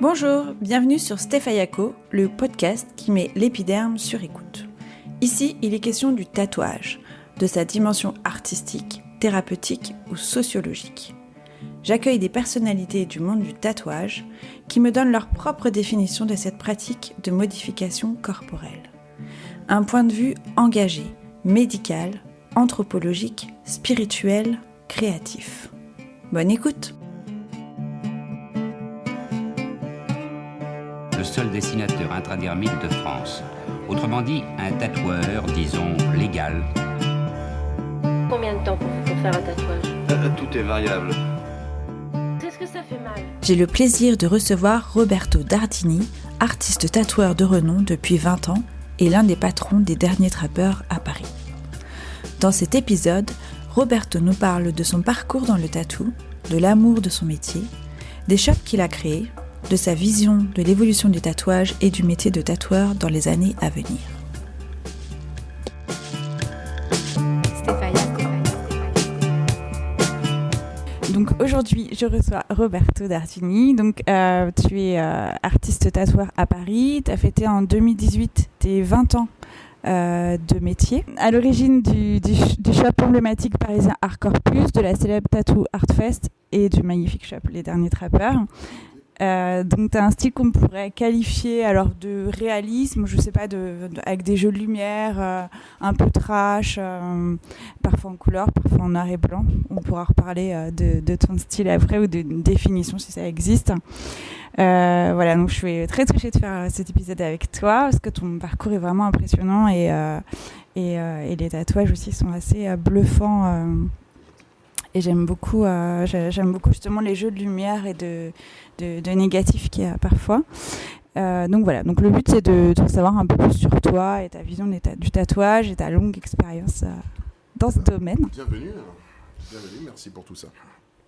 Bonjour, bienvenue sur Stéphayako, le podcast qui met l'épiderme sur écoute. Ici, il est question du tatouage, de sa dimension artistique, thérapeutique ou sociologique. J'accueille des personnalités du monde du tatouage qui me donnent leur propre définition de cette pratique de modification corporelle. Un point de vue engagé, médical, anthropologique, spirituel, créatif. Bonne écoute! Le seul dessinateur intradermite de France. Autrement dit, un tatoueur, disons, légal. Combien de temps pour faire un tatouage ? Tout est variable. Qu'est-ce que ça fait mal ? J'ai le plaisir de recevoir Roberto Dardini, artiste tatoueur de renom depuis 20 ans et l'un des patrons des derniers trappeurs à Paris. Dans cet épisode, Roberto nous parle de son parcours dans le tatou, de l'amour de son métier, des shops qu'il a créés, de sa vision de l'évolution du tatouage et du métier de tatoueur dans les années à venir. Donc aujourd'hui, je reçois Roberto Dardini. Donc tu es artiste tatoueur à Paris. Tu as fêté en 2018 tes 20 ans de métier. À l'origine du shop emblématique parisien Art Corpus, de la célèbre Tattoo Art Fest et du magnifique shop Les Derniers Trappeurs. Donc tu as un style qu'on pourrait qualifier alors de réalisme, je sais pas, avec des jeux de lumière, un peu trash, parfois en couleur, parfois en noir et blanc. On pourra reparler de ton style après ou d'une définition si ça existe. Voilà, donc je suis très touchée de faire cet épisode avec toi parce que ton parcours est vraiment impressionnant et les tatouages aussi sont assez bluffants. Et j'aime beaucoup justement les jeux de lumière et de négatif qu'il y a parfois. Donc voilà, donc le but c'est de savoir un peu plus sur toi et ta vision du tatouage et ta longue expérience dans ce domaine. Bienvenue, merci pour tout ça.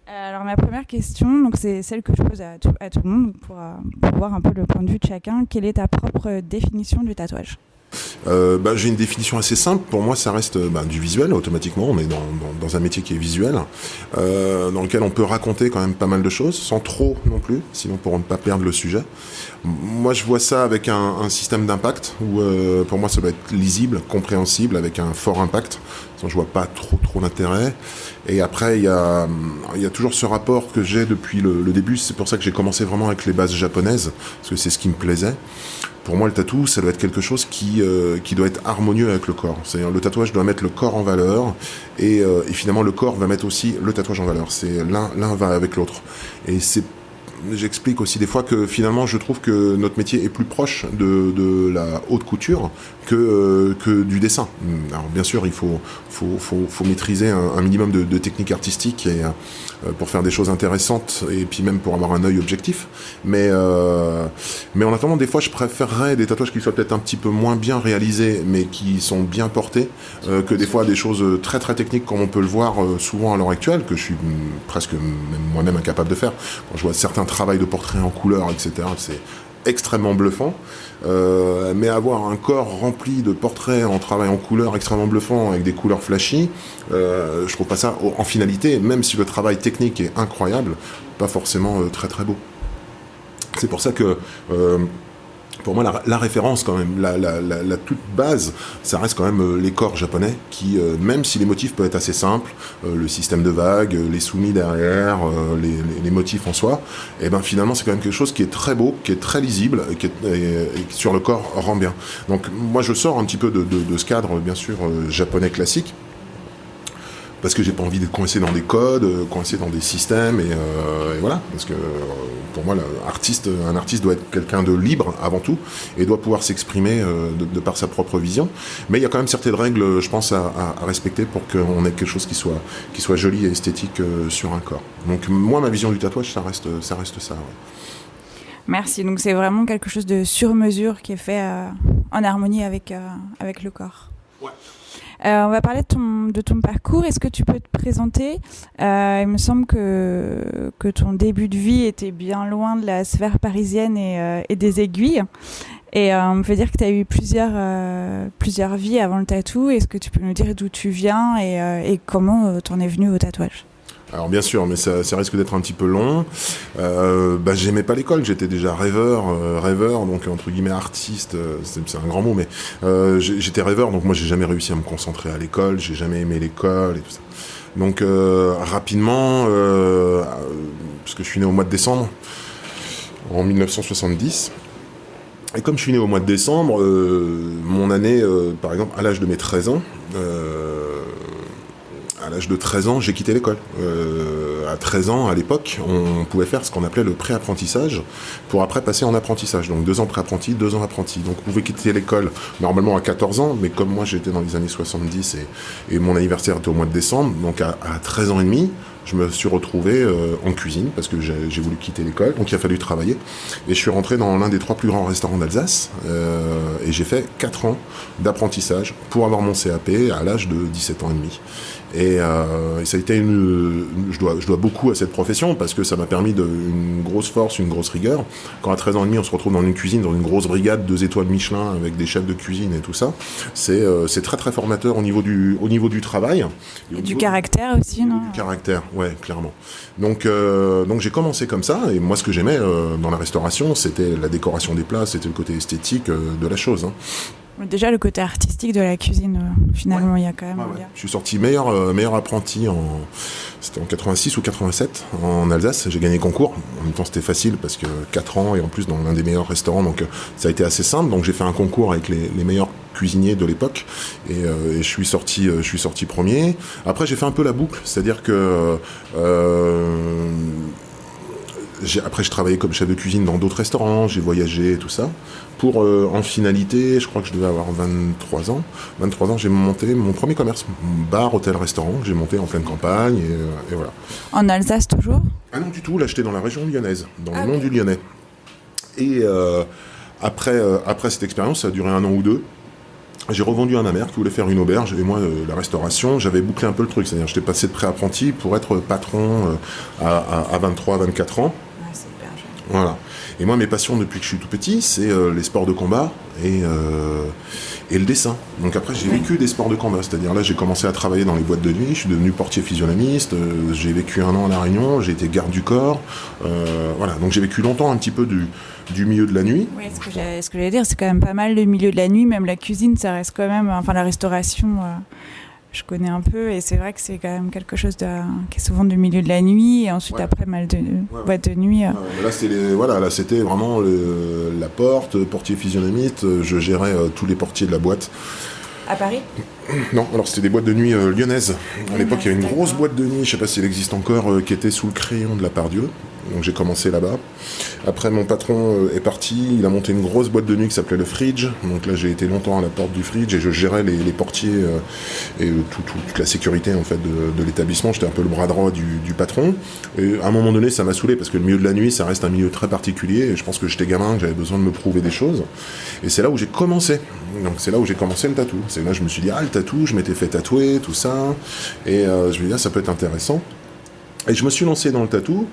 Alors ma première question, donc c'est celle que je pose à tout le monde pour voir un peu le point de vue de chacun. Quelle est ta propre définition du tatouage ? J'ai une définition assez simple. Pour moi, ça reste du visuel, automatiquement. On est dans un métier qui est visuel, dans lequel on peut raconter quand même pas mal de choses, sans trop non plus, sinon pour ne pas perdre le sujet. Moi, je vois ça avec un système d'impact, où pour moi, ça doit être lisible, compréhensible, avec un fort impact. Sinon, je vois pas trop d'intérêt. Et après, il y a toujours ce rapport que j'ai depuis le début. C'est pour ça que j'ai commencé vraiment avec les bases japonaises, parce que c'est ce qui me plaisait. Pour moi, le tatou, ça doit être quelque chose qui doit être harmonieux avec le corps. C'est-à-dire, le tatouage doit mettre le corps en valeur et finalement, le corps va mettre aussi le tatouage en valeur. C'est l'un va avec l'autre. Et j'explique aussi des fois que finalement, je trouve que notre métier est plus proche de la haute couture que du dessin. Alors bien sûr, il faut maîtriser un minimum de technique artistique et pour faire des choses intéressantes et puis même pour avoir un œil objectif. Mais en attendant, des fois, je préférerais des tatouages qui soient peut-être un petit peu moins bien réalisés, mais qui sont bien portés, que des fois des choses très très techniques comme on peut le voir souvent à l'heure actuelle, que je suis presque moi-même incapable de faire. Quand je vois certains travails de portrait en couleur, etc., c'est extrêmement bluffant, mais avoir un corps rempli de portraits en travail en couleur extrêmement bluffant avec des couleurs flashy, je trouve pas ça en finalité, même si le travail technique est incroyable, pas forcément très très beau. C'est pour ça que pour moi, la référence quand même, la toute base, ça reste quand même les corps japonais qui, même si les motifs peuvent être assez simples, le système de vagues, les soumis derrière, les motifs en soi, et ben finalement c'est quand même quelque chose qui est très beau, qui est très lisible, et qui sur le corps rend bien. Donc moi je sors un petit peu de ce cadre, bien sûr, japonais classique, parce que j'ai pas envie d'être coincé dans des codes, coincé dans des systèmes, et voilà, parce que pour moi, un artiste doit être quelqu'un de libre avant tout, et doit pouvoir s'exprimer de par sa propre vision. Mais il y a quand même certaines règles, je pense, à respecter pour qu'on ait quelque chose qui soit joli et esthétique sur un corps. Donc moi, ma vision du tatouage, ça reste ça. Ouais. Merci, donc c'est vraiment quelque chose de sur mesure qui est fait en harmonie avec le corps. Ouais. On va parler de ton parcours. Est-ce que tu peux te présenter ? Il me semble que ton début de vie était bien loin de la sphère parisienne et des aiguilles. Et on me fait dire que tu as eu plusieurs vies avant le tatou. Est-ce que tu peux nous dire d'où tu viens et comment t'en es venu au tatouage ? Alors bien sûr, mais ça risque d'être un petit peu long. J'aimais pas l'école, j'étais déjà rêveur, donc entre guillemets artiste, c'est un grand mot, mais j'étais rêveur, donc moi j'ai jamais réussi à me concentrer à l'école, j'ai jamais aimé l'école et tout ça. Donc rapidement, parce que je suis né au mois de décembre, en 1970, et comme je suis né au mois de décembre, mon année, par exemple, à l'âge de mes 13 ans, à l'âge de 13 ans, j'ai quitté l'école. À 13 ans, à l'époque, on pouvait faire ce qu'on appelait le pré-apprentissage pour après passer en apprentissage. Donc 2 ans pré-apprenti, 2 ans apprenti. Donc on pouvait quitter l'école normalement à 14 ans, mais comme moi j'étais dans les années 70 et mon anniversaire était au mois de décembre, donc à 13 ans et demi, je me suis retrouvé en cuisine parce que j'ai voulu quitter l'école, donc il a fallu travailler. Et je suis rentré dans l'un des 3 plus grands restaurants d'Alsace et j'ai fait 4 ans d'apprentissage pour avoir mon CAP à l'âge de 17 ans et demi. Et ça a été je dois beaucoup à cette profession parce que ça m'a permis une grosse force, une grosse rigueur. Quand à 13 ans et demi on se retrouve dans une cuisine, dans une grosse brigade, 2 étoiles Michelin avec des chefs de cuisine et tout ça, c'est très très formateur au niveau du travail. Et du caractère aussi, non ? Du caractère, ouais, clairement. Donc j'ai commencé comme ça, et moi ce que j'aimais dans la restauration, c'était la décoration des plats, c'était le côté esthétique de la chose. Déjà le côté artistique de la cuisine, finalement, il y a quand même... Ouais. Je suis sorti meilleur apprenti c'était en 86 ou 87 en Alsace, j'ai gagné le concours. En même temps c'était facile parce que 4 ans et en plus dans l'un des meilleurs restaurants, donc ça a été assez simple. Donc j'ai fait un concours avec les meilleurs cuisiniers de l'époque et je suis sorti premier. Après j'ai fait un peu la boucle, c'est-à-dire que après, je travaillais comme chef de cuisine dans d'autres restaurants, j'ai voyagé et tout ça. Pour, en finalité, je crois que je devais avoir 23 ans. 23 ans, j'ai monté mon premier commerce, bar, hôtel, restaurant, que j'ai monté en pleine campagne, et voilà. En Alsace, toujours ? Ah non, du tout, là, j'étais dans la région lyonnaise, dans le nom du Lyonnais. Et après cette expérience, ça a duré 1 an ou 2. J'ai revendu à ma mère qui voulait faire une auberge, et moi, la restauration, j'avais bouclé un peu le truc. C'est-à-dire, j'étais passé de pré-apprenti pour être patron à 23, 24 ans. Ouais, c'est hyper jeune. Voilà. Et moi, mes passions depuis que je suis tout petit, c'est les sports de combat et le dessin. Donc après, j'ai vécu des sports de combat. C'est-à-dire là, j'ai commencé à travailler dans les boîtes de nuit, je suis devenu portier physionomiste, j'ai vécu 1 an à La Réunion, j'ai été garde du corps. Voilà. Donc j'ai vécu longtemps un petit peu du milieu de la nuit. Oui, ce que j'allais dire, c'est quand même pas mal le milieu de la nuit. Même la cuisine, ça reste quand même... Enfin, la restauration... je connais un peu et c'est vrai que c'est quand même quelque chose qui est souvent du milieu de la nuit et ensuite après mal de boîte de nuit. Là, c'était vraiment la porte, portier physionomiste, je gérais tous les portiers de la boîte. À Paris ? Non, alors c'était des boîtes de nuit lyonnaises. À l'époque, il y avait une grosse boîte de nuit, je ne sais pas si elle existe encore, qui était sous le crayon de la Pardieu. Donc j'ai commencé là-bas. Après, mon patron est parti, il a monté une grosse boîte de nuit qui s'appelait le Fridge. Donc là, j'ai été longtemps à la porte du Fridge et je gérais les portiers et toute la sécurité en fait de l'établissement. J'étais un peu le bras droit du patron. Et à un moment donné, ça m'a saoulé parce que le milieu de la nuit, ça reste un milieu très particulier. Et je pense que j'étais gamin, que j'avais besoin de me prouver des choses. Et c'est là où j'ai commencé. Donc c'est là où j'ai commencé le tatou. C'est là où je me suis dit, le tatou, je m'étais fait tatouer, tout ça. Et je me dis, ça peut être intéressant. Et je me suis lancé dans le tatou.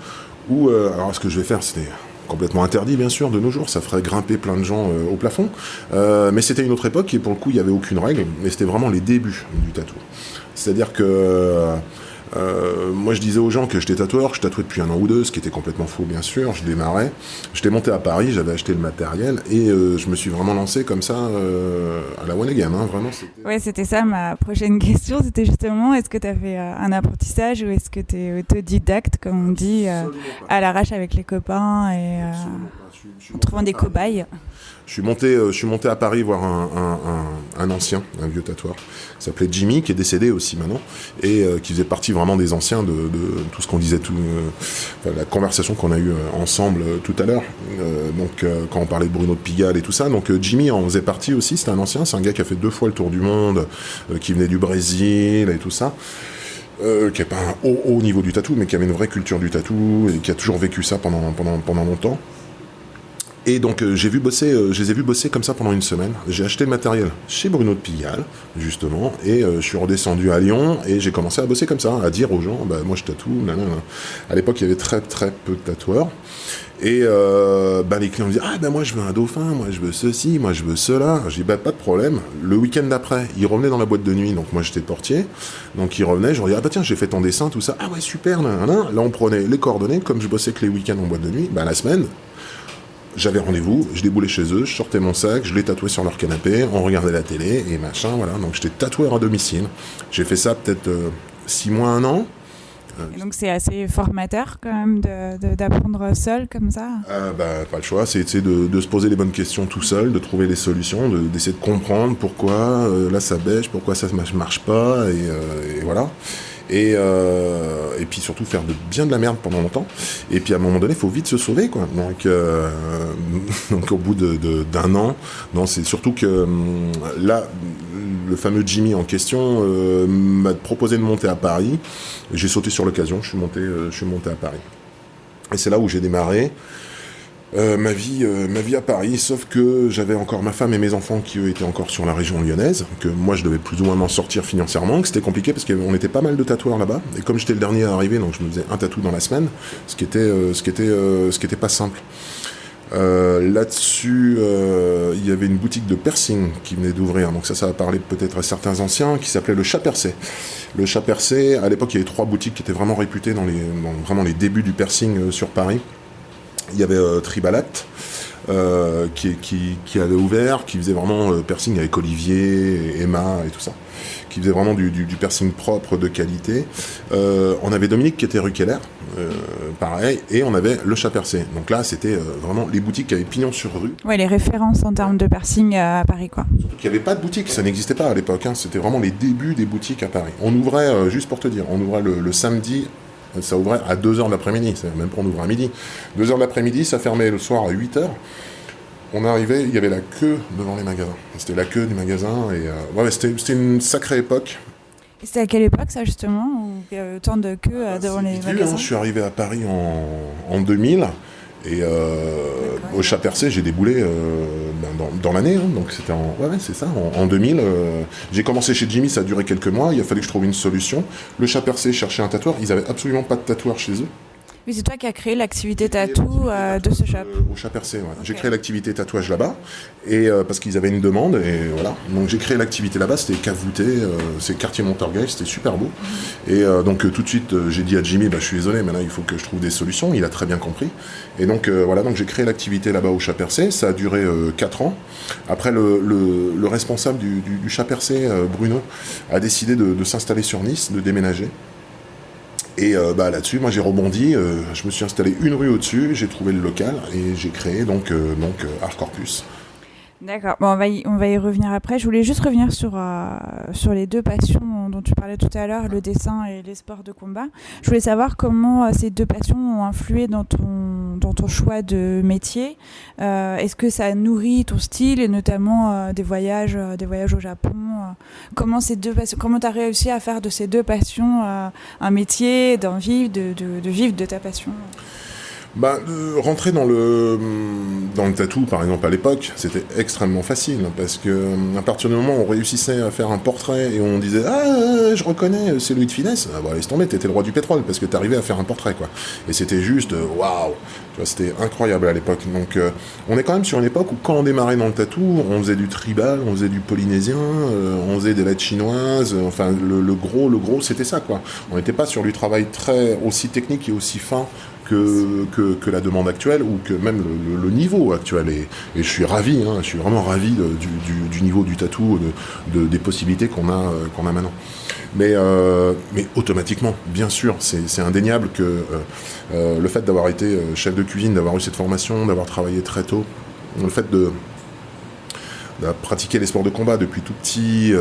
Alors ce que je vais faire, c'était complètement interdit bien sûr de nos jours, ça ferait grimper plein de gens au plafond, mais c'était une autre époque et pour le coup il n'y avait aucune règle, mais c'était vraiment les débuts du tatou. C'est-à-dire que moi je disais aux gens que j'étais tatoueur, que je tatouais depuis 1 an ou 2, ce qui était complètement faux bien sûr, je démarrais, j'étais monté à Paris, j'avais acheté le matériel et je me suis vraiment lancé comme ça à la one again, vraiment. C'était ça ma prochaine question, c'était justement est-ce que tu as fait un apprentissage ou est-ce que tu es autodidacte comme on dit, à l'arrache avec les copains et en trouvant des cobayes? Je suis monté à Paris voir un ancien, un vieux tatoueur, qui s'appelait Jimmy, qui est décédé aussi maintenant, et qui faisait partie vraiment des anciens de tout ce qu'on disait, la conversation qu'on a eue ensemble tout à l'heure, quand on parlait de Bruno de Pigalle et tout ça. Donc Jimmy en faisait partie aussi, c'est un ancien, c'est un gars qui a fait 2 fois le tour du monde, qui venait du Brésil et tout ça. Qui n'est pas un haut niveau du tatou, mais qui avait une vraie culture du tatou, et qui a toujours vécu ça pendant longtemps. Et donc je les ai vus bosser comme ça pendant 1 semaine. J'ai acheté le matériel chez Bruno de Pigalle, justement, et je suis redescendu à Lyon, et j'ai commencé à bosser comme ça, à dire aux gens, moi je tatoue, nanana. À l'époque, il y avait très très peu de tatoueurs. Et les clients me disent moi je veux un dauphin, moi je veux ceci, moi je veux cela. Je dis pas de problème. Le week-end d'après, ils revenaient dans la boîte de nuit, donc moi j'étais portier, donc ils revenaient, je leur dis tiens j'ai fait ton dessin, tout ça, ouais super, là on prenait les coordonnées, comme je bossais que les week-ends en boîte de nuit, la semaine, j'avais rendez-vous, je déboulais chez eux, je sortais mon sac, je les tatouais sur leur canapé, on regardait la télé et machin, voilà, donc j'étais tatoueur à domicile. J'ai fait ça peut-être 6 mois, 1 an. Et donc c'est assez formateur quand même d'apprendre seul comme ça. Pas le choix, c'est de se poser les bonnes questions tout seul, de trouver les solutions, d'essayer de comprendre pourquoi là ça bêche, pourquoi ça marche pas, et voilà. Et puis surtout faire bien de la merde pendant longtemps. Et puis à un moment donné, il faut vite se sauver, quoi. Donc au bout d'un an, non, c'est surtout que là, le fameux Jimmy en question m'a proposé de monter à Paris. J'ai sauté sur l'occasion, je suis monté à Paris. Et c'est là où j'ai démarré ma vie à Paris, sauf que j'avais encore ma femme et mes enfants qui eux étaient encore sur la région lyonnaise, que moi je devais plus ou moins m'en sortir financièrement, que c'était compliqué parce qu'on était pas mal de tatoueurs là-bas, et comme j'étais le dernier à arriver, donc je me faisais un tatou dans la semaine, ce qui était pas simple. Là-dessus, il y avait une boutique de piercing qui venait d'ouvrir, donc ça va parler peut-être à certains anciens, qui s'appelait le Chat Percé. Le Chat Percé, à l'époque il y avait 3 boutiques qui étaient vraiment réputées dans vraiment les débuts du piercing sur Paris. Il y avait Tribalat qui avait ouvert, qui faisait vraiment piercing avec Olivier, Emma et tout ça, qui faisait vraiment du piercing propre de qualité. On avait Dominique qui était rue Keller, pareil, et on avait le Chat Percé. Donc là, c'était vraiment les boutiques qui avaient pignon sur rue. Ouais, les références en termes de piercing à Paris, quoi. Surtout qu'il n'y avait pas de boutique, ça n'existait pas à l'époque, hein. C'était vraiment les débuts des boutiques à Paris. On ouvrait, juste pour te dire, on ouvrait le samedi. Ça ouvrait à 2h de l'après-midi, c'est même pas on ouvrait à midi. 2h de l'après-midi, ça fermait le soir à 8h. On arrivait, il y avait la queue devant les magasins. C'était la queue du magasin, et c'était une sacrée époque. Et c'était à quelle époque ça justement, où autant de queue devant les magasins? Je suis arrivé à Paris en 2000, et au Chat Percé, j'ai déboulé dans l'année, hein, donc c'était c'est ça, en 2000. J'ai commencé chez Jimmy, ça a duré quelques mois, il a fallu que je trouve une solution. Le Chat Percé cherchait un tatoueur, ils avaient absolument pas de tatoueur chez eux. Oui, c'est toi qui as créé l'activité tatou de ce shop. Au Chat Percé, ouais. Okay. J'ai créé l'activité tatouage là-bas, et parce qu'ils avaient une demande, et voilà. Donc j'ai créé l'activité là-bas, c'était cave voûtée, c'est quartier Montorgueil, c'était super beau. Et donc tout de suite, j'ai dit à Jimmy, je suis désolé, mais là il faut que je trouve des solutions, il a très bien compris. Et donc donc j'ai créé l'activité là-bas au Chat Percé, ça a duré 4 ans. Après, le responsable du Chat Percé, Bruno, a décidé de s'installer sur Nice, de déménager. Et là-dessus, moi j'ai rebondi, je me suis installé une rue au-dessus, j'ai trouvé le local et j'ai créé donc Art Corpus. D'accord, bon, on va y revenir après. Je voulais juste revenir sur les 2 passions dont tu parlais tout à l'heure, le dessin et les sports de combat. Je voulais savoir comment ces 2 passions ont influé dans ton choix de métier. Est-ce que ça nourrit ton style et notamment des voyages au Japon? Comment tu as réussi à faire de ces 2 passions un métier, de vivre de ta passion? Rentrer dans le tatou, par exemple, à l'époque, c'était extrêmement facile, parce que à partir du moment où on réussissait à faire un portrait et on disait je reconnais, c'est Louis de Funès, laisse tomber, t'étais le roi du pétrole, parce que t'arrivais à faire un portrait, quoi. Et c'était juste waouh, tu vois, c'était incroyable à l'époque. Donc on est quand même sur une époque où quand on démarrait dans le tatou, on faisait du tribal, on faisait du polynésien, on faisait des lettres chinoises, enfin le gros c'était ça, quoi. On n'était pas sur du travail aussi technique et aussi fin que la demande actuelle, ou que même le niveau actuel, et je suis ravi, je suis vraiment ravi du niveau du tatou, des possibilités qu'on a maintenant. Mais automatiquement, bien sûr, c'est indéniable que le fait d'avoir été chef de cuisine, d'avoir eu cette formation, d'avoir travaillé très tôt, le fait de pratiquer les sports de combat depuis tout petit,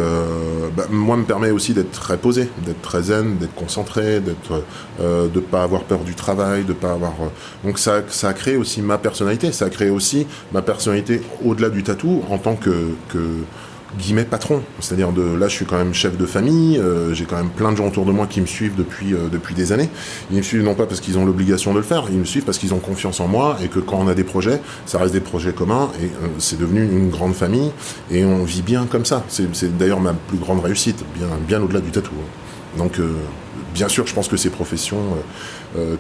moi me permet aussi d'être très posé, d'être très zen, d'être concentré, de pas avoir peur du travail, de pas avoir. Donc ça a créé aussi ma personnalité. Ça a créé aussi ma personnalité au-delà du tatou en tant que guillemets patron, c'est-à-dire là je suis quand même chef de famille, j'ai quand même plein de gens autour de moi qui me suivent depuis des années. Ils me suivent non pas parce qu'ils ont l'obligation de le faire, ils me suivent parce qu'ils ont confiance en moi, et que quand on a des projets, ça reste des projets communs, et c'est devenu une grande famille, et on vit bien comme ça. C'est d'ailleurs ma plus grande réussite, bien au-delà du tatou. Donc, bien sûr, je pense que ces professions,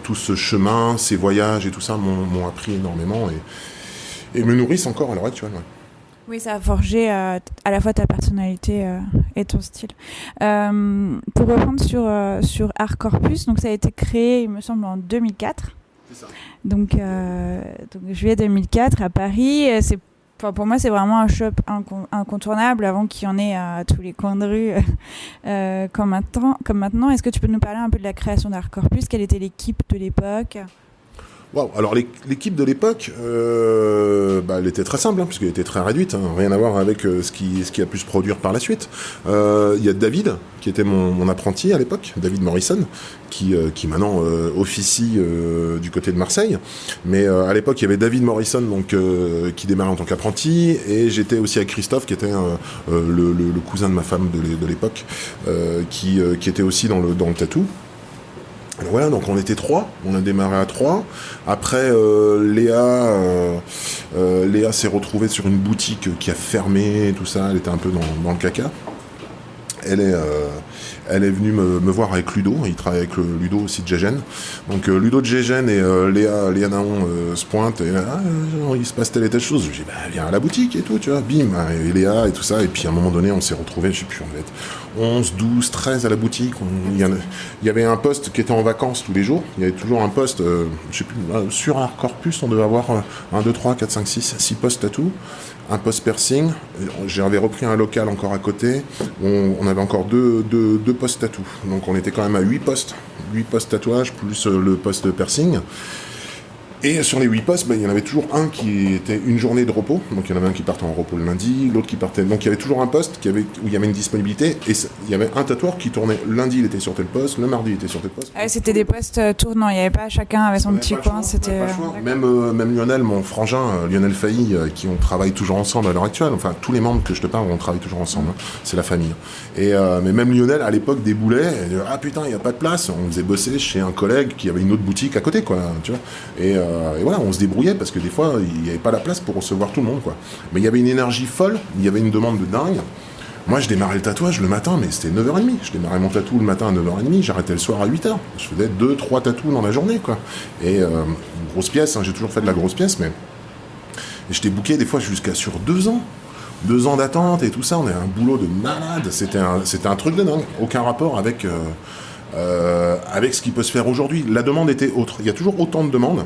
tout ce chemin, ces voyages et tout ça m'ont appris énormément et me nourrissent encore à l'heure actuelle. Ouais. Oui, ça a forgé à la fois ta personnalité et ton style. Pour reprendre sur Art Corpus, donc ça a été créé, il me semble, en 2004. C'est ça. Donc juillet 2004 à Paris. Pour moi, c'est vraiment un shop incontournable avant qu'il y en ait à tous les coins de rue comme maintenant. Est-ce que tu peux nous parler un peu de la création d'Art Corpus ? Quelle était l'équipe de l'époque ? Wow. Alors l'équipe de l'époque, elle était très simple, puisqu'elle était très réduite, rien à voir avec ce qui a pu se produire par la suite. Il y a David, qui était mon apprenti à l'époque, David Morrison, qui maintenant officie du côté de Marseille. Mais à l'époque, il y avait David Morrison, donc qui démarrait en tant qu'apprenti, et j'étais aussi avec Christophe, qui était le cousin de ma femme de l'époque, qui était aussi dans le tatou. Alors voilà, donc on était 3, on a démarré à 3. Après, Léa s'est retrouvée sur une boutique qui a fermé et tout ça, elle était un peu dans le caca. Elle est venue me voir avec Ludo, il travaille avec Ludo aussi de Gégène. Donc Ludo de Gégène et Léa Naon se pointent et il se passe telle et telle chose. Je dis viens à la boutique et tout, tu vois, bim, et Léa et tout ça. Et puis à un moment donné, on s'est retrouvés, je sais plus, on devait être 11, 12, 13 à la boutique. Il y avait un poste qui était en vacances tous les jours. Il y avait toujours un poste, je sais plus, sur Art Corpus, on devait avoir 1, 2, 3, 4, 5, 6, 6 postes tatou. Un poste piercing, j'avais repris un local encore à côté, on avait encore deux postes tatou, donc on était quand même à 8 postes tatouage plus le poste piercing. Et sur les 8 postes, il y en avait toujours un qui était une journée de repos, donc il y en avait un qui partait en repos le lundi, l'autre qui partait, donc il y avait toujours un poste où il y avait une disponibilité, et il y avait un tatoueur qui tournait, lundi il était sur tel poste, le mardi il était sur tel poste. C'était des postes tournants, il n'y avait pas, chacun avait son petit coin, c'était... Même Lionel, mon frangin, Lionel Failly, qui on travaille toujours ensemble à l'heure actuelle, enfin tous les membres que je te parle, on travaille toujours ensemble, c'est la famille. Mais même Lionel, à l'époque, déboulait, et disait, ah putain, il n'y a pas de place, on faisait bosser chez un collègue qui avait une autre boutique à côté, quoi, tu vois, et voilà, on se débrouillait parce que des fois, il n'y avait pas la place pour recevoir tout le monde, quoi. Mais il y avait une énergie folle, il y avait une demande de dingue. Moi, je démarrais le tatouage le matin, mais c'était 9h30. Je démarrais mon tatou le matin à 9h30, j'arrêtais le soir à 8h. Je faisais 2-3 tatous dans la journée, quoi. Et grosse pièce, j'ai toujours fait de la grosse pièce, mais... Et j'étais booké des fois jusqu'à sur 2 ans. 2 ans d'attente et tout ça, on avait un boulot de malade. C'était un truc de dingue. Aucun rapport avec ce qui peut se faire aujourd'hui. La demande était autre. Il y a toujours autant de demandes,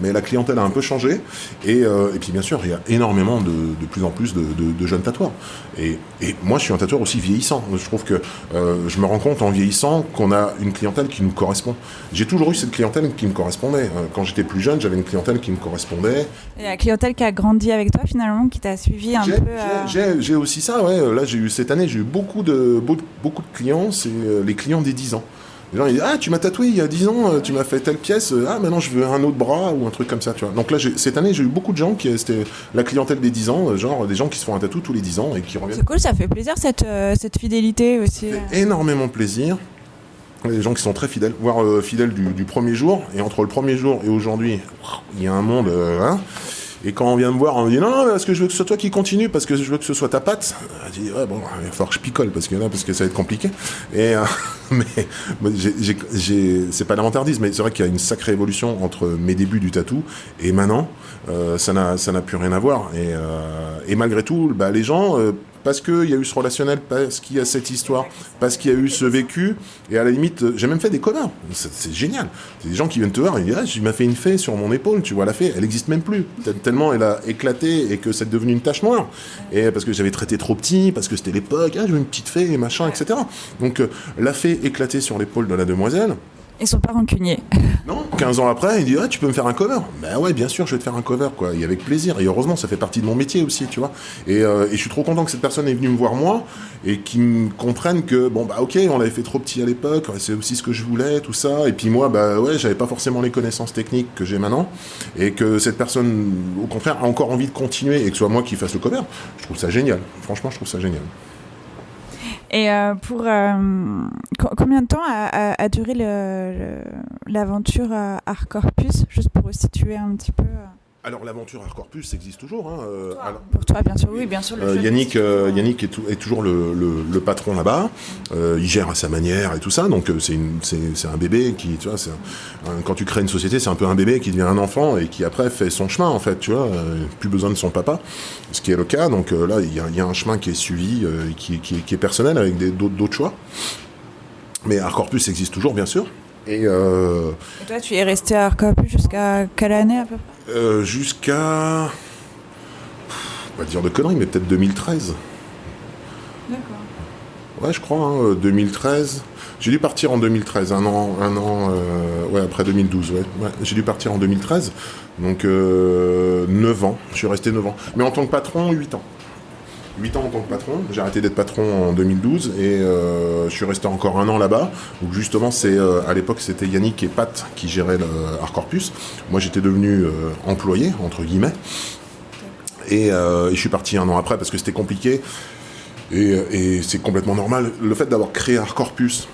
mais la clientèle a un peu changé. Et puis bien sûr, il y a énormément de plus en plus de jeunes tatoueurs. Et moi, je suis un tatoueur aussi vieillissant. Je trouve que je me rends compte en vieillissant qu'on a une clientèle qui nous correspond. J'ai toujours eu cette clientèle qui me correspondait. Quand j'étais plus jeune, j'avais une clientèle qui me correspondait. Et la clientèle qui a grandi avec toi, finalement, qui t'a suivi un peu... J'ai aussi ça, ouais. Là, cette année, j'ai eu beaucoup de clients, c'est les clients des 10 ans. Les gens ils disent « Ah, tu m'as tatoué il y a 10 ans, tu m'as fait telle pièce, ah maintenant je veux un autre bras » ou un truc comme ça, tu vois. Donc là, cette année, j'ai eu beaucoup de gens c'était la clientèle des 10 ans, genre des gens qui se font un tatou tous les 10 ans et qui reviennent. C'est cool, ça fait plaisir cette fidélité aussi. Ça fait énormément plaisir. Il y a des gens qui sont très fidèles, voire fidèles du premier jour. Et entre le premier jour et aujourd'hui, il y a un monde... Et quand on vient me voir, on me dit non, parce que je veux que ce soit toi qui continue, parce que je veux que ce soit ta patte. Je dis ouais, bon, il va falloir que je picole parce que ça va être compliqué. Et mais c'est pas l'avantardisme, mais c'est vrai qu'il y a une sacrée évolution entre mes débuts du tatou et maintenant. Ça n'a plus rien à voir. Et malgré tout, les gens. Parce qu'il y a eu ce relationnel, parce qu'il y a cette histoire, parce qu'il y a eu ce vécu, et à la limite, j'ai même fait des covers. C'est génial. C'est des gens qui viennent te voir et disent « Ah, je m'as fait une fée sur mon épaule, tu vois la fée, elle n'existe même plus. » Tellement elle a éclaté et que c'est devenu une tache noire. Et parce que j'avais traité trop petit, parce que c'était l'époque, ah, je veux une petite fée, et machin, etc. Donc la fée éclatée sur l'épaule de la demoiselle. Ils sont pas rancuniers. Non, 15 ans après, il dit « Ah, tu peux me faire un cover ?» Ben ouais, bien sûr, je vais te faire un cover, quoi. Et avec plaisir. Et heureusement, ça fait partie de mon métier aussi, tu vois. Et je suis trop content que cette personne est venue me voir, moi, et qu'il me comprenne que, bon, ok, on l'avait fait trop petit à l'époque, c'est aussi ce que je voulais, tout ça. Et puis moi, ouais, j'avais pas forcément les connaissances techniques que j'ai maintenant. Et que cette personne, au contraire, a encore envie de continuer et que ce soit moi qui fasse le cover. Je trouve ça génial. Franchement, je trouve ça génial. Et pour combien de temps a duré l'aventure Art Corpus, juste pour situer un petit peu Alors l'aventure Hardcore Plus existe toujours. Hein. Pour toi, bien sûr, oui, bien sûr. Yannick est toujours le patron là-bas. Il gère à sa manière et tout ça. Donc c'est un bébé qui, tu vois, quand tu crées une société, c'est un peu un bébé qui devient un enfant et qui après fait son chemin en fait. Tu vois, plus besoin de son papa, ce qui est le cas. Donc là, il y a un chemin qui est suivi, qui est personnel avec d'autres choix. Mais Hardcore Plus existe toujours, bien sûr. Et toi, tu es resté à Hardcore Plus jusqu'à quelle année à peu près? Jusqu'à, on va dire de conneries, mais peut-être 2013. D'accord. Ouais, je crois, 2013. J'ai dû partir en 2013, un an, après 2012, ouais. J'ai dû partir en 2013, donc 9 ans, je suis resté 9 ans. Mais en tant que patron, 8 ans. 8 ans en tant que patron, j'ai arrêté d'être patron en 2012 et je suis resté encore un an là-bas. Donc justement, à l'époque, c'était Yannick et Pat qui géraient le Hardcore Plus. Moi, j'étais devenu employé, entre guillemets. Et je suis parti un an après parce que c'était compliqué. Et c'est complètement normal. Le fait d'avoir créé Hardcore Plus,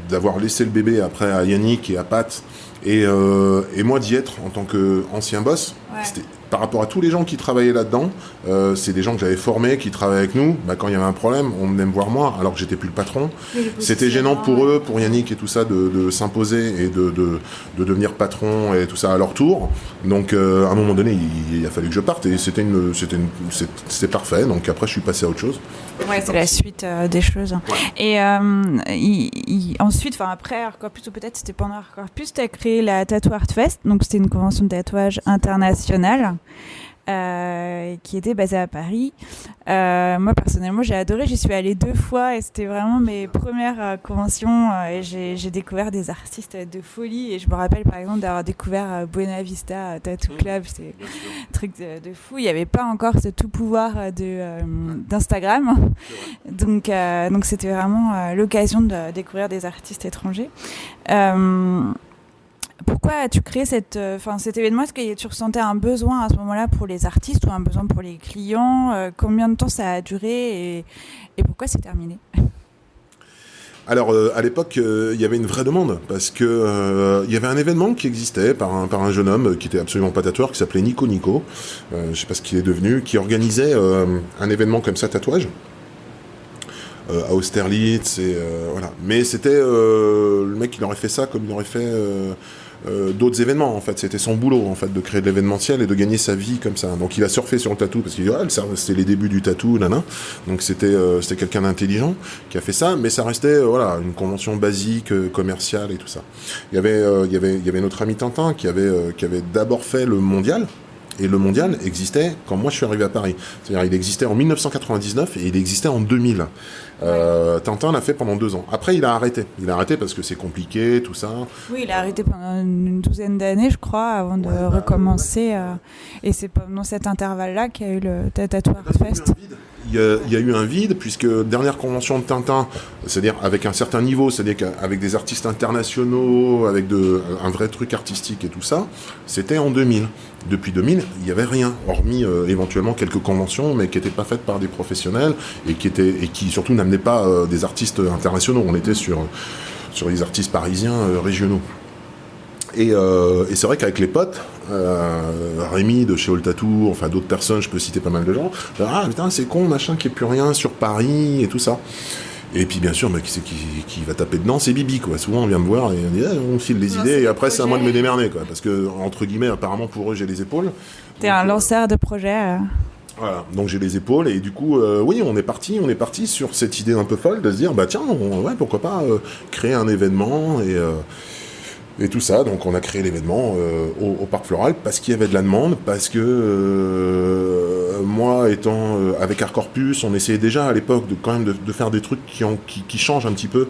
d'avoir laissé le bébé après à Yannick et à Pat, et moi d'y être en tant qu'ancien boss, c'était, par rapport à tous les gens qui travaillaient là-dedans, c'est des gens que j'avais formés, qui travaillaient avec nous. Quand il y avait un problème, on venait me voir moi, alors que j'étais plus le patron. C'était gênant pour eux, pour Yannick et tout ça, de s'imposer et de devenir patron et tout ça à leur tour. Donc à un moment donné, il a fallu que je parte et c'était parfait. Donc après, je suis passé à autre chose. Ouais, c'est la suite des choses. Ouais. Et ensuite, après Hardcore Plus, ou peut-être c'était pendant Hardcore Plus, tu as créé la Tattoo Art Fest. Donc c'était une convention de tatouage internationale qui était basée à Paris. Moi, personnellement, j'ai adoré. J'y suis allée 2 fois et c'était vraiment mes premières conventions. Et j'ai découvert des artistes de folie. Et je me rappelle, par exemple, d'avoir découvert Buena Vista Tattoo Club. C'est un truc de fou. Il n'y avait pas encore ce tout pouvoir d'Instagram. Donc c'était vraiment l'occasion de découvrir des artistes étrangers. Pourquoi as-tu créé cet événement? Est-ce que tu ressentais un besoin à ce moment-là pour les artistes ou un besoin pour les clients? Combien de temps ça a duré et pourquoi c'est terminé? Alors à l'époque, il y avait une vraie demande parce que il y avait un événement qui existait par un jeune homme qui était absolument pas tatoueur, qui s'appelait Nico. Je sais pas ce qu'il est devenu, qui organisait un événement comme ça, tatouage. À Austerlitz et voilà. Mais c'était le mec, il aurait fait ça comme il aurait fait d'autres événements en fait. C'était son boulot en fait de créer de l'événementiel et de gagner sa vie comme ça. Donc il a surfé sur le tatou parce qu'il dit c'était les débuts du tatou, Donc c'était quelqu'un d'intelligent qui a fait ça, mais ça restait une convention basique commerciale et tout ça. Il y avait notre ami Tintin qui avait d'abord fait le mondial. Et le mondial existait quand moi je suis arrivé à Paris. C'est-à-dire il existait en 1999 et il existait en 2000. Tintin l'a fait pendant 2 ans. Après il a arrêté. Il a arrêté parce que c'est compliqué, tout ça. Oui, il a arrêté pendant une 12aine d'années, je crois, avant de recommencer. Et c'est pendant cet intervalle-là qu'il y a eu le Tattoo Art Fest. Il y a eu un vide, puisque dernière convention de Tintin, c'est-à-dire avec un certain niveau, c'est-à-dire qu'avec des artistes internationaux, avec un vrai truc artistique et tout ça, c'était en 2000. Depuis 2000, il n'y avait rien, hormis éventuellement quelques conventions, mais qui n'étaient pas faites par des professionnels et qui surtout n'amenaient pas des artistes internationaux. On était sur les artistes parisiens régionaux. Et c'est vrai qu'avec les potes, Rémi de chez All Tattoo, enfin d'autres personnes, je peux citer pas mal de gens, putain c'est con, machin, qu'il n'y ait plus rien sur Paris et tout ça. Et puis bien sûr, qui va taper dedans, c'est Bibi, quoi. Souvent on vient me voir et on dit on file les idées et après c'est à moi de me démerder, quoi. Parce que entre guillemets, apparemment pour eux j'ai les épaules. T'es un lanceur de projet. Voilà, donc j'ai les épaules et du coup, oui, on est parti sur cette idée un peu folle de se dire, tiens, pourquoi pas créer un événement et tout ça. Donc on a créé l'événement au Parc Floral parce qu'il y avait de la demande, parce que moi étant avec Hardcore Plus, on essayait déjà à l'époque de faire des trucs qui changent un petit peu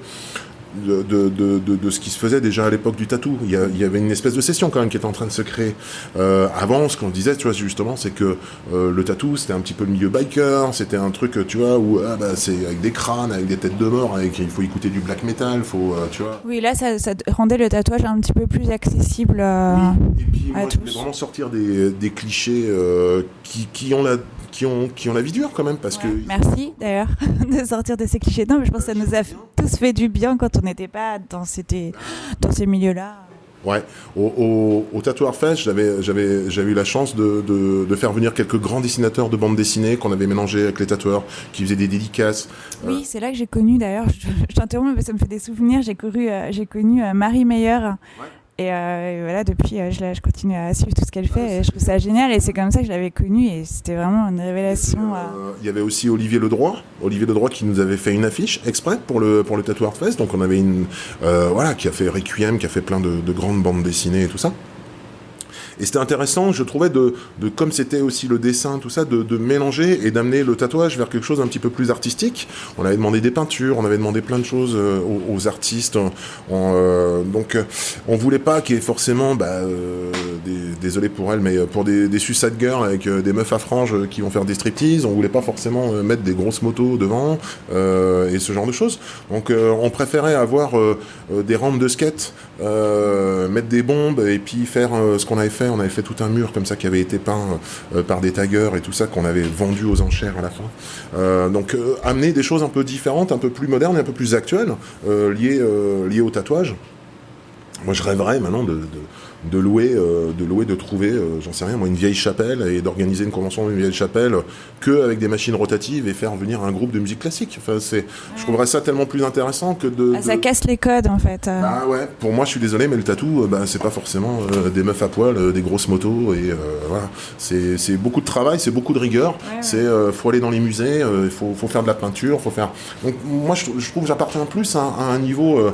de ce qui se faisait déjà à l'époque du tatou. Il y avait une espèce de session quand même qui était en train de se créer. Avant, ce qu'on disait, tu vois, justement, c'est que le tatou, c'était un petit peu le milieu biker, c'était un truc, tu vois, où c'est avec des crânes, avec des têtes de mort, il faut écouter du black metal, tu vois. Oui, là, ça rendait le tatouage un petit peu plus accessible oui. Et puis, moi, à je voulais vraiment sortir des clichés qui ont la vie dure quand même, parce que... Merci d'ailleurs de sortir de ces clichés. Non, mais je pense que ça nous a tous fait du bien quand on n'était pas dans ces milieux-là. Ouais, au Tatoueur Fest, j'avais eu la chance de faire venir quelques grands dessinateurs de bande dessinée qu'on avait mélangés avec les tatoueurs, qui faisaient des dédicaces. Oui, c'est là que j'ai connu, d'ailleurs, je t'interromps, mais ça me fait des souvenirs, j'ai connu Marie Meyer. Ouais. Et voilà, depuis, je continue à suivre tout ce qu'elle fait, et je trouve ça génial, et c'est comme ça que je l'avais connue, et c'était vraiment une révélation. Il y avait aussi Olivier Ledroit qui nous avait fait une affiche exprès pour le Tatoueur Fest, donc on avait qui a fait Requiem, qui a fait plein de grandes bandes dessinées et tout ça. Et c'était intéressant, je trouvais, de comme c'était aussi le dessin, tout ça, de mélanger et d'amener le tatouage vers quelque chose un petit peu plus artistique. On avait demandé des peintures, on avait demandé plein de choses aux artistes. Donc, on voulait pas qu'il y ait forcément, désolé pour elle, mais pour des suicide girls avec des meufs à franges qui vont faire des striptease, on voulait pas forcément mettre des grosses motos devant et ce genre de choses. Donc, on préférait avoir des rampes de skate, mettre des bombes et puis faire ce qu'on avait fait. On avait fait tout un mur comme ça qui avait été peint par des taggers et tout ça qu'on avait vendu aux enchères à la fin. Donc amener des choses un peu différentes, un peu plus modernes et un peu plus actuelles liées au tatouage. Moi je rêverais maintenant de louer, de trouver, j'en sais rien moi, une vieille chapelle et d'organiser une convention d'une vieille chapelle qu'avec des machines rotatives et faire venir un groupe de musique classique. Enfin, je trouverais ça tellement plus intéressant que ça casse les codes en fait. Ah ouais, pour moi je suis désolé mais le tatou, c'est pas forcément des meufs à poil, des grosses motos et voilà. C'est beaucoup de travail, c'est beaucoup de rigueur, faut aller dans les musées, faut faire de la peinture, faut faire... Donc moi je trouve que j'appartiens plus à un niveau...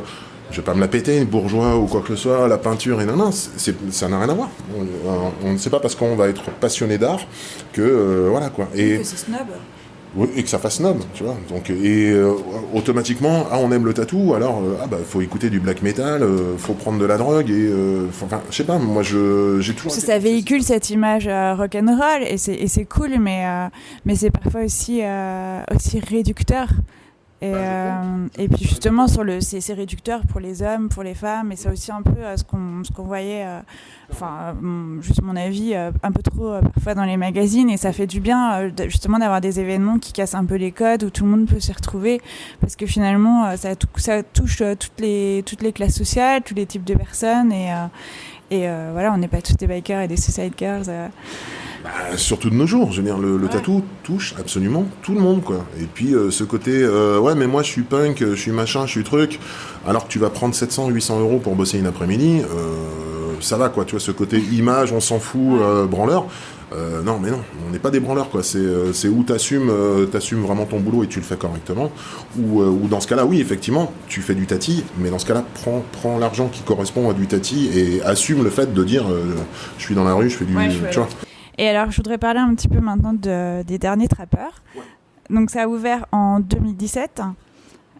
je vais pas me la péter, bourgeois ou quoi que ce soit, la peinture et non, ça n'a rien à voir. On ne sait pas parce qu'on va être passionné d'art que voilà quoi. Et que c'est snob. Oui, et que ça fasse snob, tu vois. Donc automatiquement, on aime le tatou, alors faut écouter du black metal, faut prendre de la drogue et je sais pas, moi j'ai toujours. Ça véhicule cette image rock'n'roll et c'est cool, mais c'est parfois aussi réducteur. Et puis justement c'est réducteur pour les hommes, pour les femmes, et c'est aussi un peu ce qu'on voyait, juste mon avis, un peu trop parfois dans les magazines, et ça fait du bien justement d'avoir des événements qui cassent un peu les codes où tout le monde peut s'y retrouver, parce que finalement ça touche toutes les classes sociales, tous les types de personnes, et voilà, on n'est pas tous des bikers et des suicide girls. Surtout de nos jours, je veux dire, le tatou touche absolument tout le monde, quoi. Et puis ce côté, mais moi je suis punk, je suis machin, je suis truc, alors que tu vas prendre 700-800 € pour bosser une après-midi, ça va, quoi, tu vois, ce côté image, on s'en fout, branleur. Non, on n'est pas des branleurs, quoi. C'est où t'assumes vraiment ton boulot et tu le fais correctement, ou dans ce cas-là, oui, effectivement, tu fais du tati, mais dans ce cas-là, prends l'argent qui correspond à du tati et assume le fait de dire, je suis dans la rue, je fais du, tu vois. Et alors, je voudrais parler un petit peu maintenant des derniers trappeurs. Ouais. Donc, ça a ouvert en 2017.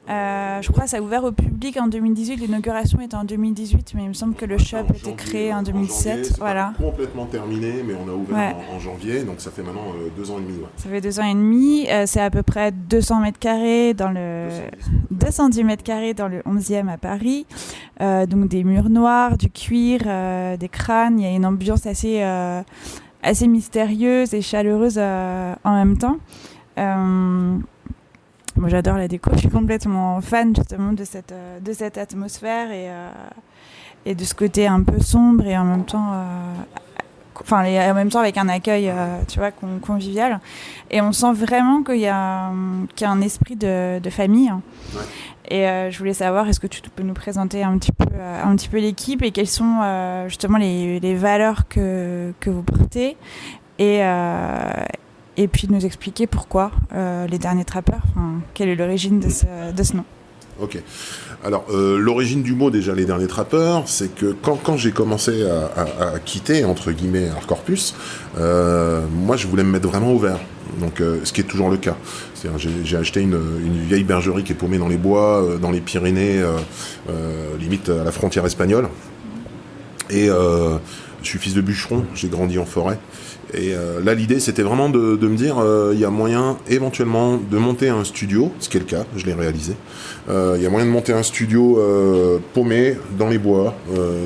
Je crois que ça a ouvert au public en 2018. L'inauguration était en 2018, mais il me semble que le shop a été créé en 2017. Voilà. Pas complètement terminé, mais on a ouvert en janvier, donc ça fait maintenant 2 ans et demi. Ouais. Ça fait 2 ans et demi. C'est à peu près 200 mètres carrés 210 mètres carrés dans le 11e à Paris. Donc des murs noirs, du cuir, des crânes. Il y a une ambiance assez mystérieuse et chaleureuse en même temps. Moi j'adore la déco, je suis complètement fan justement de cette atmosphère et de ce côté un peu sombre et en même temps avec un accueil tu vois, convivial, et on sent vraiment qu'il y a un esprit de famille. Ouais. Et je voulais savoir, est-ce que tu peux nous présenter un petit peu l'équipe et quelles sont justement les valeurs que vous portez, et puis nous expliquer pourquoi les derniers trappeurs, quelle est l'origine de ce nom. Ok. Alors, l'origine du mot, déjà, les derniers trappeurs, c'est que quand j'ai commencé à quitter, entre guillemets, Hardcorpus, moi, je voulais me mettre vraiment au vert. Donc, ce qui est toujours le cas. C'est-à-dire, j'ai acheté une vieille bergerie qui est paumée dans les bois, dans les Pyrénées, limite à la frontière espagnole. Et je suis fils de bûcheron, j'ai grandi en forêt. Et là, l'idée, c'était vraiment de me dire, il y a moyen éventuellement de monter un studio, ce qui est le cas, je l'ai réalisé. Il y a moyen de monter un studio paumé dans les bois,